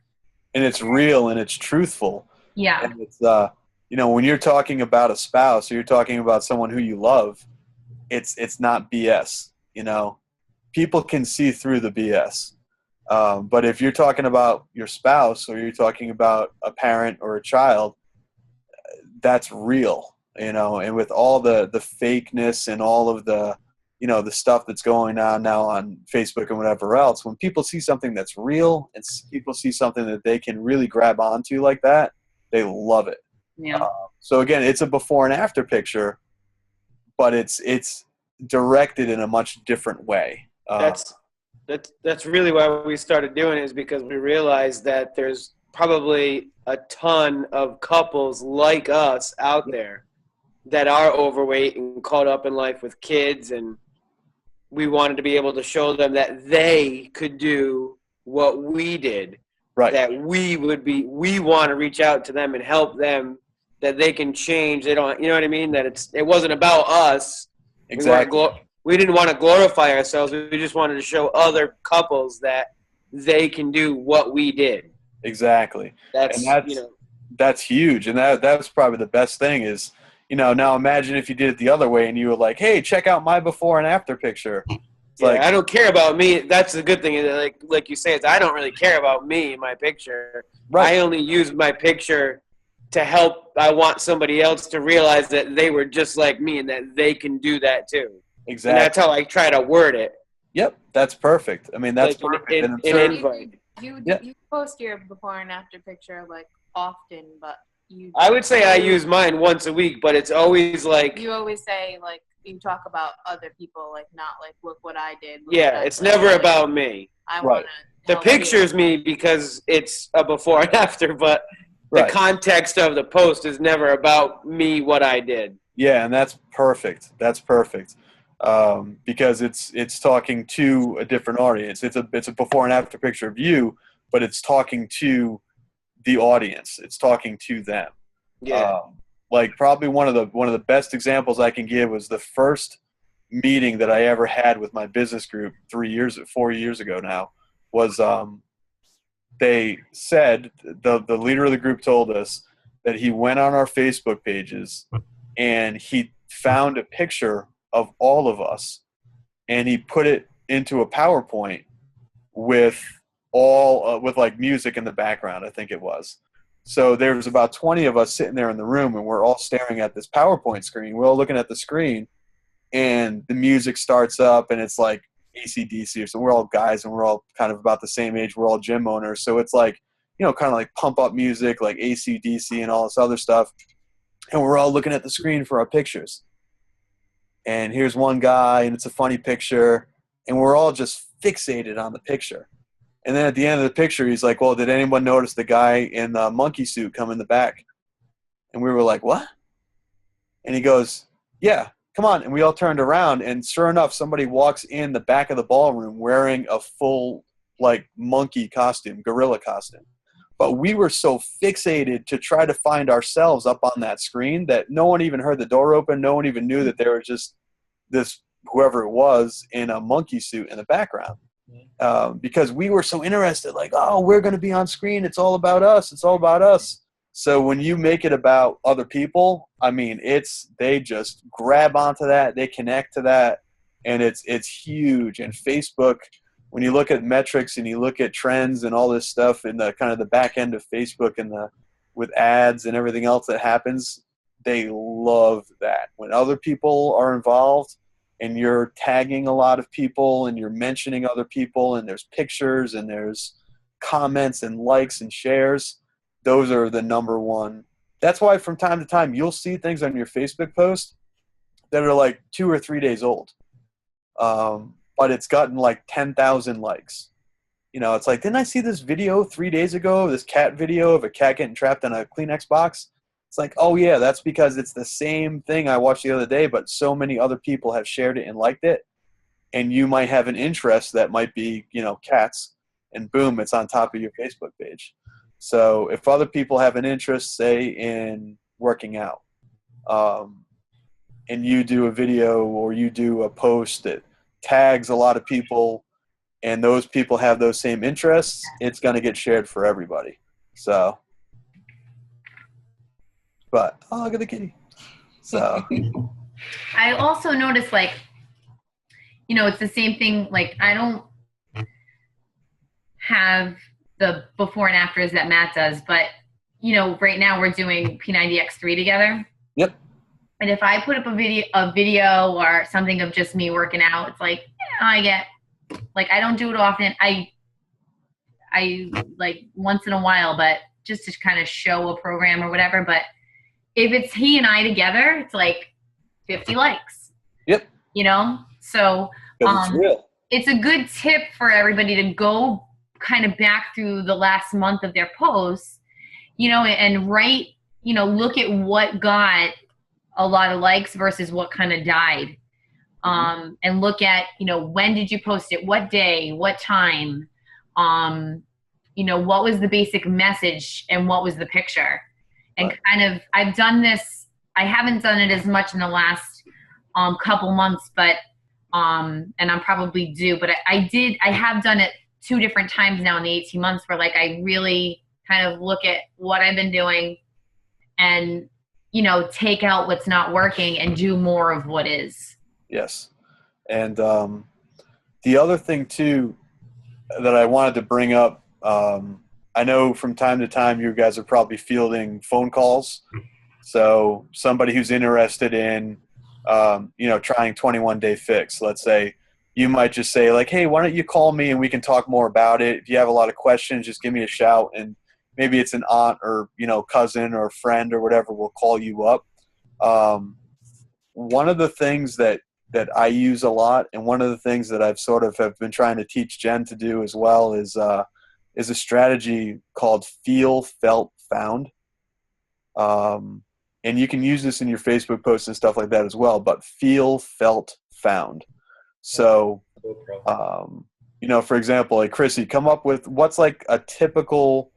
F: And it's real and it's truthful.
A: Yeah.
F: And it's, when you're talking about a spouse or you're talking about someone who you love, it's not BS. People can see through the BS. But if you're talking about your spouse or you're talking about a parent or a child, that's real, and with all the fakeness and all of the, the stuff that's going on now on Facebook and whatever else, when people see something that's real and people see something that they can really grab onto like that, they love it.
A: Yeah.
F: So again, it's a before and after picture, but it's directed in a much different way.
C: That's really why we started doing it, is because we realized that there's probably a ton of couples like us out there that are overweight and caught up in life with kids, and we wanted to be able to show them that they could do what we did. Right. That we want to reach out to them and help them, that they can change. They don't, what I mean? That it wasn't about us.
F: Exactly.
C: We didn't want to glorify ourselves. We just wanted to show other couples that they can do what we did.
F: Exactly. That's huge. And that's probably the best thing is, now imagine if you did it the other way and you were like, hey, check out my before and after picture. It's like,
C: I don't care about me. That's the good thing. Like you say, is I don't really care about me in my picture. Right. I only use my picture to help. I want somebody else to realize that they were just like me and that they can do that too. Exactly. And that's how I try to word it.
F: Yep, that's perfect. I mean, that's
C: Like
F: perfect. And I'm
C: an
F: sure,
C: invite.
D: You
F: Yeah.
D: you post your before and after picture like often, but you
C: I would say I use mine once a week, but it's always like,
D: you always say like you talk about other people, like not like look what I did. Look
C: yeah,
D: what I
C: it's
D: did.
C: never about me.
D: I
F: Right.
D: want
C: The
D: to.
C: picture's me because it's a before and after, but the
F: right.
C: context of the post is never about me, what I did.
F: Yeah, and that's perfect. That's perfect. Because it's talking to a different audience. It's a before and after picture of you, but it's talking to the audience. It's talking to them.
C: Yeah.
F: Like probably one of the best examples I can give was the first meeting that I ever had with my business group 4 years ago now was they said the leader of the group told us that he went on our Facebook pages and he found a picture of all of us and he put it into a PowerPoint with with like music in the background, I think it was. So there was about 20 of us sitting there in the room and we're all staring at this PowerPoint screen. We're all looking at the screen and the music starts up and it's like AC/DC. So we're all guys and we're all kind of about the same age. We're all gym owners. So it's like, kind of like pump up music like AC/DC and all this other stuff. And we're all looking at the screen for our pictures. And here's one guy and it's a funny picture and we're all just fixated on the picture. And then at the end of the picture, he's like, well, did anyone notice the guy in the monkey suit come in the back? And we were like, what? And he goes, yeah, come on. And we all turned around, and sure enough, somebody walks in the back of the ballroom wearing a full, like, monkey costume, gorilla costume. But we were so fixated to try to find ourselves up on that screen that no one even heard the door open. No one even knew that there was just this, whoever it was, in a monkey suit in the background. Because we were so interested, like, oh, we're going to be on screen. It's all about us. It's all about us. So when you make it about other people, I mean, they just grab onto that. They connect to that. And it's huge. And Facebook, when you look at metrics and you look at trends and all this stuff in the kind of the back end of Facebook and with ads and everything else that happens, they love that. When other people are involved, and you're tagging a lot of people and you're mentioning other people and there's pictures and there's comments and likes and shares, those are the number one. That's why from time to time you'll see things on your Facebook post that are like 2 or 3 days old. But it's gotten like 10,000 likes. It's like, didn't I see this video 3 days ago, this cat video of a cat getting trapped in a Kleenex box? It's like, oh, yeah, that's because it's the same thing I watched the other day, but so many other people have shared it and liked it. And you might have an interest that might be, cats, and boom, it's on top of your Facebook page. So if other people have an interest, say, in working out, and you do a video or you do a post that tags a lot of people and those people have those same interests, it's going to get shared for everybody. So... But, oh, look at the kitty. So.
A: I also noticed, like, it's the same thing. Like, I don't have the before and afters that Matt does, but, right now we're doing P90X3 together.
F: Yep.
A: And if I put up a video or something of just me working out, it's like, I get, like, I don't do it often. I like once in a while, but just to kind of show a program or whatever. But if it's he and I together, it's like 50 likes.
F: Yep.
A: So
F: it's real.
A: It's a good tip for everybody to go kind of back through the last month of their posts, and write, look at what got a lot of likes versus what kind of died. And look at, when did you post it? What day? What time? What was the basic message and what was the picture? And kind of, I've done this, I haven't done it as much in the last couple months, but, and I'm probably due, but I have done it 2 different times now in the 18 months where, like, I really kind of look at what I've been doing and, take out what's not working and do more of what is.
F: Yes. And the other thing, too, that I wanted to bring up, I know from time to time you guys are probably fielding phone calls. So somebody who's interested in, trying 21-day fix, let's say you might just say like, hey, why don't you call me and we can talk more about it. If you have a lot of questions, just give me a shout, and maybe it's an aunt or, cousin or friend or whatever will call you up. One of the things that I use a lot, and one of the things that I've sort of have been trying to teach Jen to do as well, is a strategy called feel, felt, found. And you can use this in your Facebook posts and stuff like that as well, but feel, felt, found. So, for example, like Chrissy, come up with what's like a typical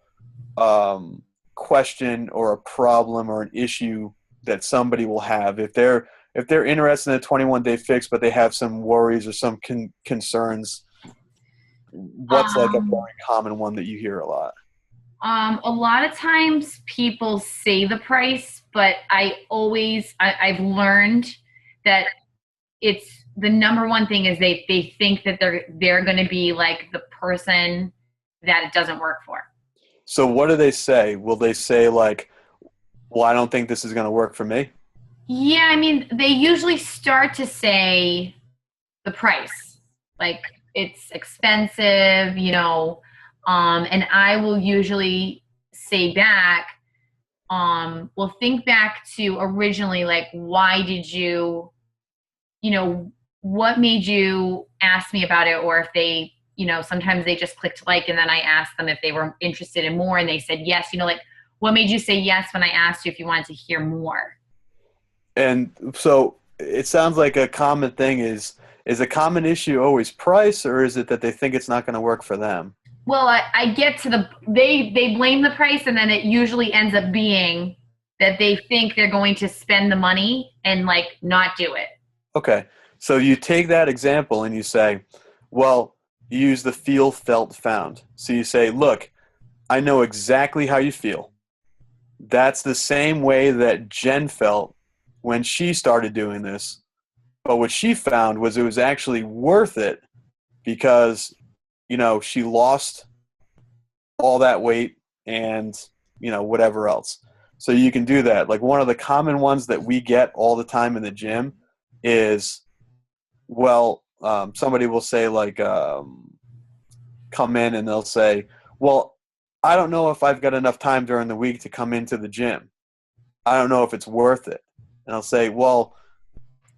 F: question or a problem or an issue that somebody will have if they're interested in a 21-day fix, but they have some worries or some concerns. What's like a very common one that you hear a lot?
A: A lot of times people say the price, but I've learned that it's the number one thing is they think that they're going to be like the person that it doesn't work for.
F: So what do they say? Will they say like, well, I don't think this is going to work for me?
A: Yeah, I mean, they usually start to say the price, like it's expensive, and I will usually say back, well, think back to originally, like, why did you, what made you ask me about it? Or if they, sometimes they just clicked like, and then I asked them if they were interested in more and they said yes, like, what made you say yes when I asked you if you wanted to hear more?
F: And so it sounds like a common thing is a common issue always price, or is it that they think it's not going to work for them?
A: Well, I get to they blame the price, and then it usually ends up being that they think they're going to spend the money and like not do it.
F: Okay. So you take that example and you say, well, you use the feel, felt, found. So you say, look, I know exactly how you feel. That's the same way that Jen felt when she started doing this. But what she found was it was actually worth it because, she lost all that weight and, whatever else. So you can do that. Like one of the common ones that we get all the time in the gym is, well, somebody will say like, come in and they'll say, well, I don't know if I've got enough time during the week to come into the gym. I don't know if it's worth it. And I'll say, well,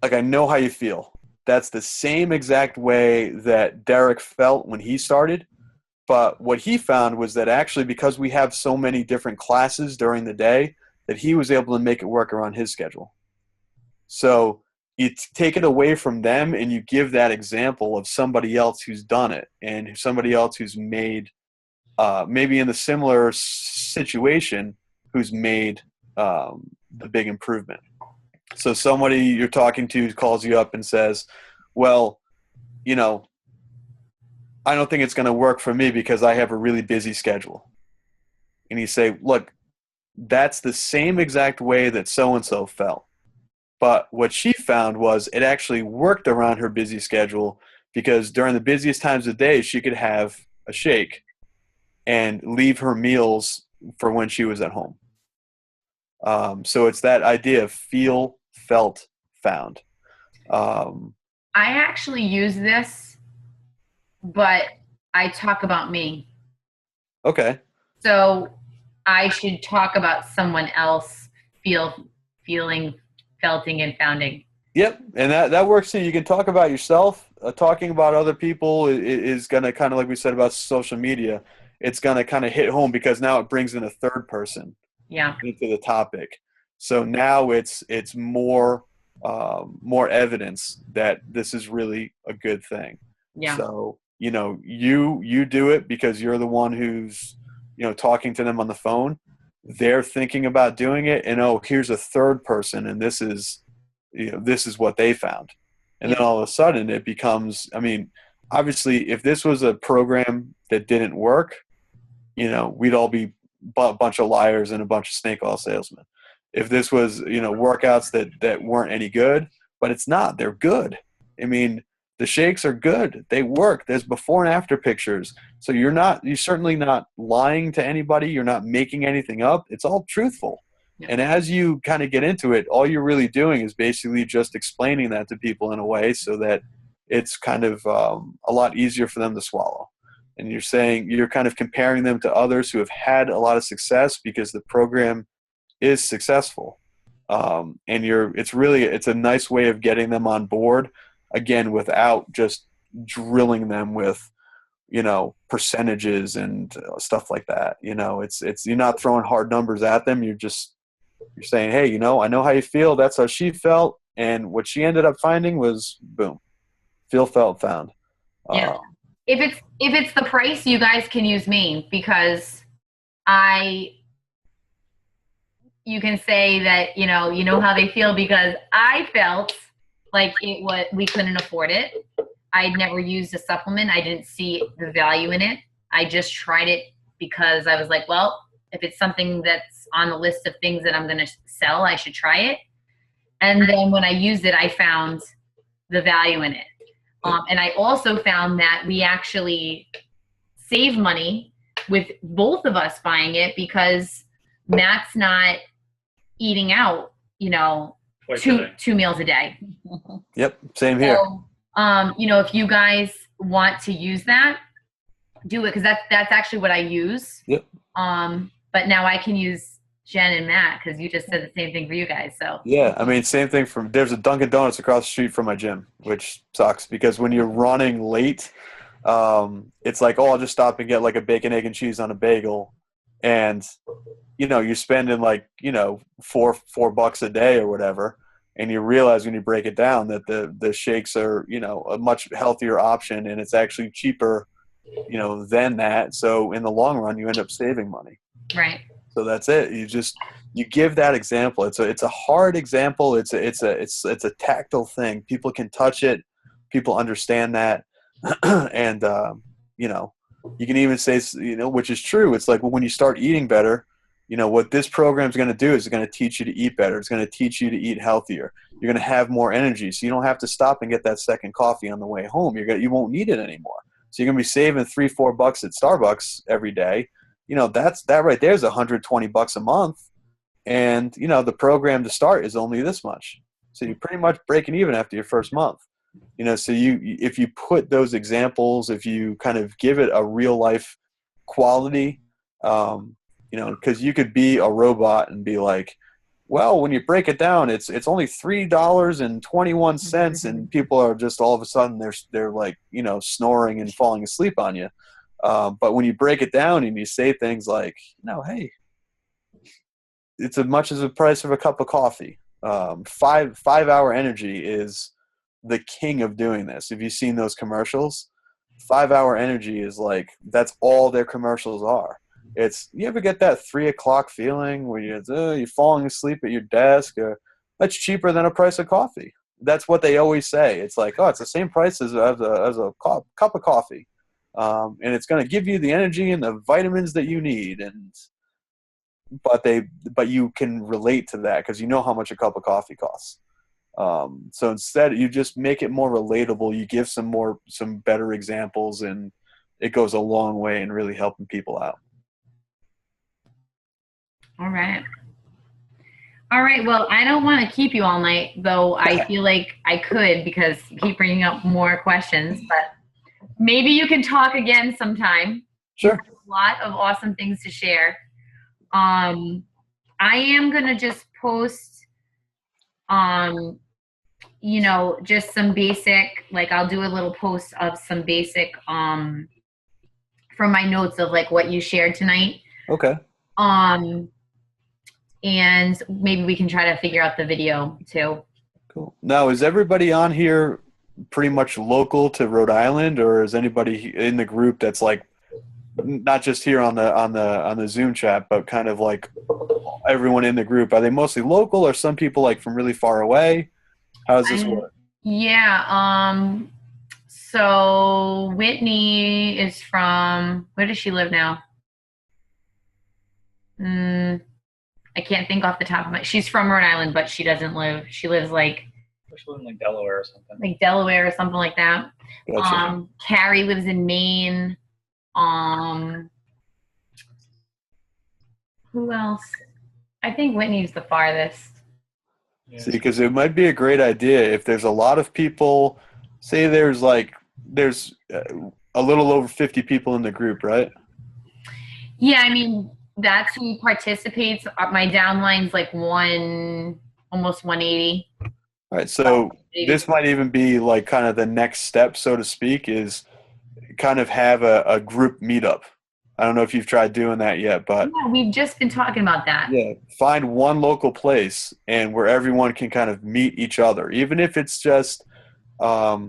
F: like, I know how you feel. That's the same exact way that Derek felt when he started. But what he found was that actually because we have so many different classes during the day that he was able to make it work around his schedule. So you take it away from them and you give that example of somebody else who's done it and somebody else who's made maybe in the similar situation who's made the big improvement. So somebody you're talking to calls you up and says, well, I don't think it's going to work for me because I have a really busy schedule. And you say, look, that's the same exact way that so-and-so felt. But what she found was it actually worked around her busy schedule because during the busiest times of the day, she could have a shake and leave her meals for when she was at home. So it's that idea of feel, felt, found.
A: I actually use this, but I talk about me.
F: Okay.
A: So I should talk about someone else feeling, felting, and founding.
F: Yep, and that works too. You can talk about yourself. Talking about other people is going to kind of, like we said about social media, it's going to kind of hit home because now it brings in a third person into the topic. So now it's more evidence that this is really a good thing.
A: Yeah.
F: So, you do it because you're the one who's, talking to them on the phone. They're thinking about doing it, and here's a third person, and this is what they found. And then all of a sudden it becomes, obviously if this was a program that didn't work, we'd all be a bunch of liars and a bunch of snake oil salesmen. If this was, workouts that weren't any good, but it's not, they're good. The shakes are good. They work. There's before and after pictures. So you're certainly not lying to anybody. You're not making anything up. It's all truthful. Yeah. And as you kind of get into it, all you're really doing is basically just explaining that to people in a way so that it's kind of a lot easier for them to swallow. And you're kind of comparing them to others who have had a lot of success because the program is successful. And it's a nice way of getting them on board, again, without just drilling them with, percentages and stuff like that. It's you're not throwing hard numbers at them. You're saying, hey, I know how you feel. That's how she felt. And what she ended up finding was, boom, feel, felt, found.
A: Yeah. If it's the price, you guys can use me, because you can say that, you know how they feel, because I felt like we couldn't afford it. I'd never used a supplement. I didn't see the value in it. I just tried it because I was like, well, if it's something that's on the list of things that I'm going to sell, I should try it. And then when I used it, I found the value in it. And I also found that we actually save money with both of us buying it, because Matt's not eating out, two meals a day.
F: Yep. Same here.
A: So, if you guys want to use that, do it, because that's actually what I use.
F: Yep.
A: But now I can use Jen and Matt, because you just said the same thing for you guys. So
F: yeah, I mean, same thing there's a Dunkin' Donuts across the street from my gym, which sucks because when you're running late, it's like, oh, I'll just stop and get like a bacon, egg, and cheese on a bagel, and you're spending like $4 a day or whatever, and you realize when you break it down that the shakes are a much healthier option, and it's actually cheaper than that. So in the long run, you end up saving money.
A: Right.
F: So that's it. You give that example. It's a hard example. It's a tactile thing. People can touch it. People understand that, and you can even say which is true. It's like, well, when you start eating better, what this program is going to do is it's going to teach you to eat better. It's going to teach you to eat healthier. You're going to have more energy, so you don't have to stop and get that second coffee on the way home. You won't need it anymore. So you're going to be saving $3-4 at Starbucks every day. That right there is $120 a month. And, the program to start is only this much. So you're pretty much breaking even after your first month. So if you put those examples, if you kind of give it a real life quality, because you could be a robot and be like, well, when you break it down, it's only $3.21, and people are just all of a sudden they're like, snoring and falling asleep on you. But when you break it down and you say things like, hey, it's as much as the price of a cup of coffee. 5-hour energy is the king of doing this. If you've seen those commercials, 5-hour energy is like, that's all their commercials are. You ever get that 3 o'clock feeling where you're falling asleep at your desk? That's cheaper than a price of coffee. That's what they always say. It's like, oh, it's the same price as a cup of coffee. And it's going to give you the energy and the vitamins that you need. But you can relate to that because you know how much a cup of coffee costs. So instead, you just make it more relatable. You give some better examples, and it goes a long way in really helping people out.
A: All right. Well, I don't want to keep you all night, though. I feel like I could, because you keep bringing up more questions, but maybe you can talk again sometime.
F: Sure.
A: A lot of awesome things to share. I am going to just post, just some basic, like I'll do a little post of some basic, from my notes of like what you shared tonight.
F: Okay.
A: And maybe we can try to figure out the video too.
F: Cool. Now, is everybody on here pretty much local to Rhode Island, or is anybody in the group that's like not just here on the Zoom chat, but kind of like everyone in the group? Are they mostly local, or some people like from really far away? How does this work?
A: Yeah. So Whitney is from, where does she live now? I can't think off the top of my. She's from Rhode Island, but she doesn't live. She lives like.
B: She lives in like Delaware or something.
A: Like Delaware or something like that.
F: Gotcha.
A: Carrie lives in Maine. Who else? I think Whitney's the farthest.
F: Yeah. See, because it might be a great idea if there's a lot of people say there's a little over 50 people in the group, right?
A: Yeah, I mean, that's who participates. My downline's like almost 180.
F: All right, so this might even be like kind of the next step, so to speak, is kind of have a group meetup. I don't know if you've tried doing that yet, but
A: Yeah, we've just been talking about that.
F: yeah, find one local place and where everyone can kind of meet each other, even if it's just, like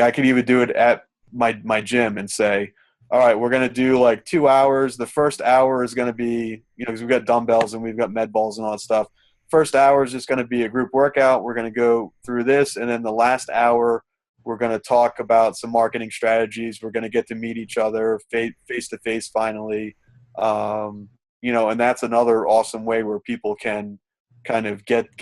F: I could even do it at my gym and say, all right, we're going to do like 2 hours. The first hour is going to be, because we've got dumbbells and we've got med balls and all that stuff. First hour is just going to be a group workout. We're going to go through this. And then the last hour, we're going to talk about some marketing strategies. We're going to get to meet each other face to face finally. And that's another awesome way where people can kind of get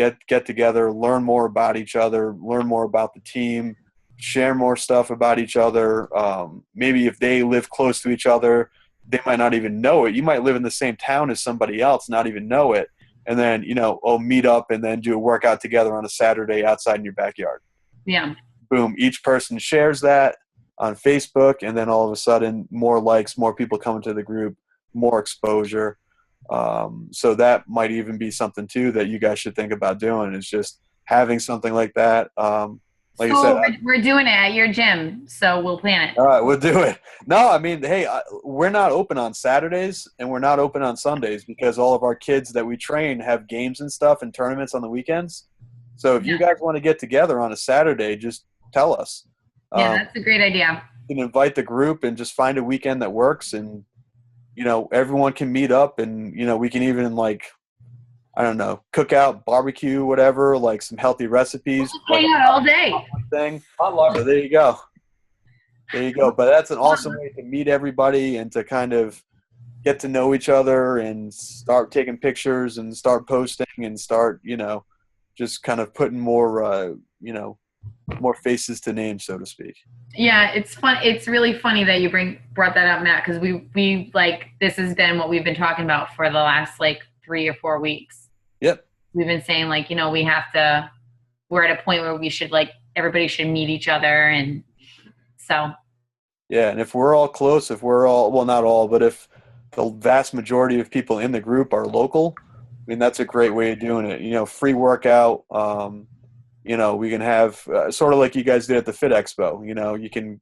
F: together, learn more about each other, learn more about the team, share more stuff about each other. Maybe if they live close to each other, they might not even know it. You might live in the same town as somebody else, not even know it. And then, meet up and then do a workout together on a Saturday outside in your backyard.
A: Yeah.
F: Boom. Each person shares that on Facebook, and then all of a sudden more likes, more people come into the group, more exposure. So that might even be something too that you guys should think about doing, is just having something like that. Like I said,
A: we're doing it at your gym, so we'll plan it.
F: All right, we'll do it. No, I mean, hey, we're not open on Saturdays and we're not open on Sundays because all of our kids that we train have games and stuff and tournaments on the weekends. So if you guys want to get together on a Saturday, just tell us.
A: Yeah, that's a great idea.
F: You can invite the group and just find a weekend that works, and everyone can meet up, and we can even cook out, barbecue, whatever, like some healthy recipes.
A: Hang out all day.
F: Thing. So there you go. But that's an awesome way to meet everybody and to kind of get to know each other and start taking pictures and start posting and start, just kind of putting more, more faces to names, so to speak.
A: Yeah, it's fun. It's really funny that you brought that up, Matt, because we this has been what we've been talking about for the last 3 or 4 weeks.
F: Yep.
A: We've been saying we're at a point where we should everybody should meet each other, and so.
F: Yeah, and if we're all close, not all, but if the vast majority of people in the group are local, I mean, that's a great way of doing it. Free workout. We can have sort of like you guys did at the Fit Expo. You can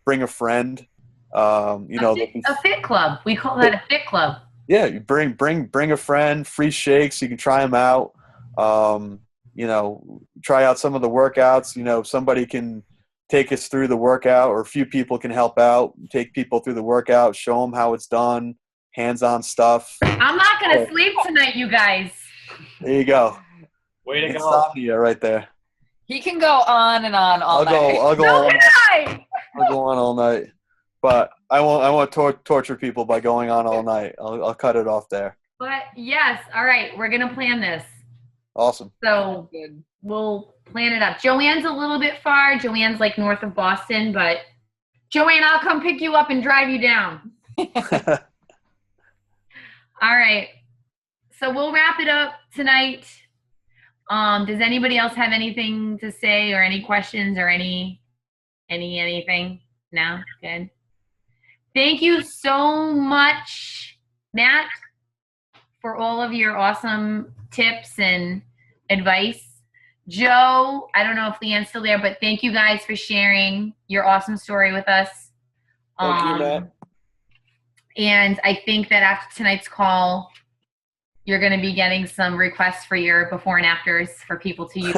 F: bring a friend. A
A: fit club. We call that a fit club.
F: Yeah, you bring a friend, free shakes. You can try them out. Try out some of the workouts. Somebody can take us through the workout, or a few people can help out, take people through the workout, show them how it's done, hands-on stuff.
A: I'm not going to sleep tonight, you guys.
F: There you go.
B: Way to go.
F: Insomnia right there.
E: He can go on and on all night.
F: I'll go
A: all
F: on.
A: night.
F: I'll go on all night. But I won't torture people by going on all night. I'll cut it off there.
A: But yes, all right, we're gonna plan this.
F: Awesome.
A: So we'll plan it up. Joanne's a little bit far. Joanne's north of Boston, but Joanne, I'll come pick you up and drive you down. All right. So we'll wrap it up tonight. Does anybody else have anything to say or any questions or anything? No? Good. Thank you so much, Matt, for all of your awesome tips and advice. Joe, I don't know if Leann's still there, but thank you guys for sharing your awesome story with us.
C: Thank you, Matt.
A: And I think that after tonight's call, you're going to be getting some requests for your before and afters for people to use.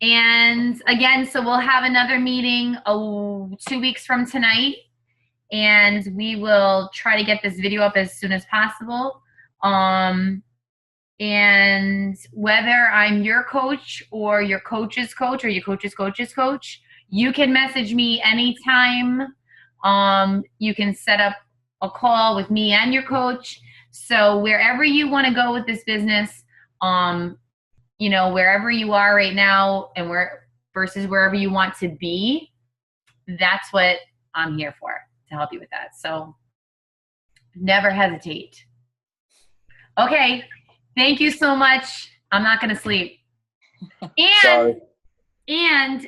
A: And again, so we'll have another meeting 2 weeks from tonight, and we will try to get this video up as soon as possible. And whether I'm your coach or your coach's coach or your coach's coach's coach, you can message me anytime. You can set up a call with me and your coach. So wherever you want to go with this business, wherever you are right now and versus wherever you want to be, that's what I'm here for, to help you with that. So never hesitate. Okay. Thank you so much. I'm not going to sleep.
F: Sorry.
A: And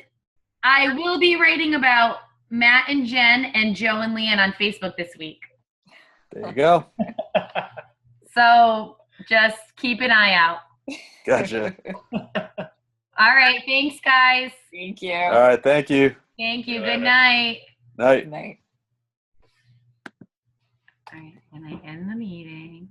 A: I will be writing about Matt and Jen and Joe and Leann on Facebook this week.
F: There you go.
A: So just keep an eye out.
F: Gotcha.
A: All right. Thanks, guys.
E: Thank you.
F: All right. Thank you.
A: Thank you.
B: See you
A: Good
B: later.
A: night.
F: Night.
E: Night.
A: All right. And I end the meeting.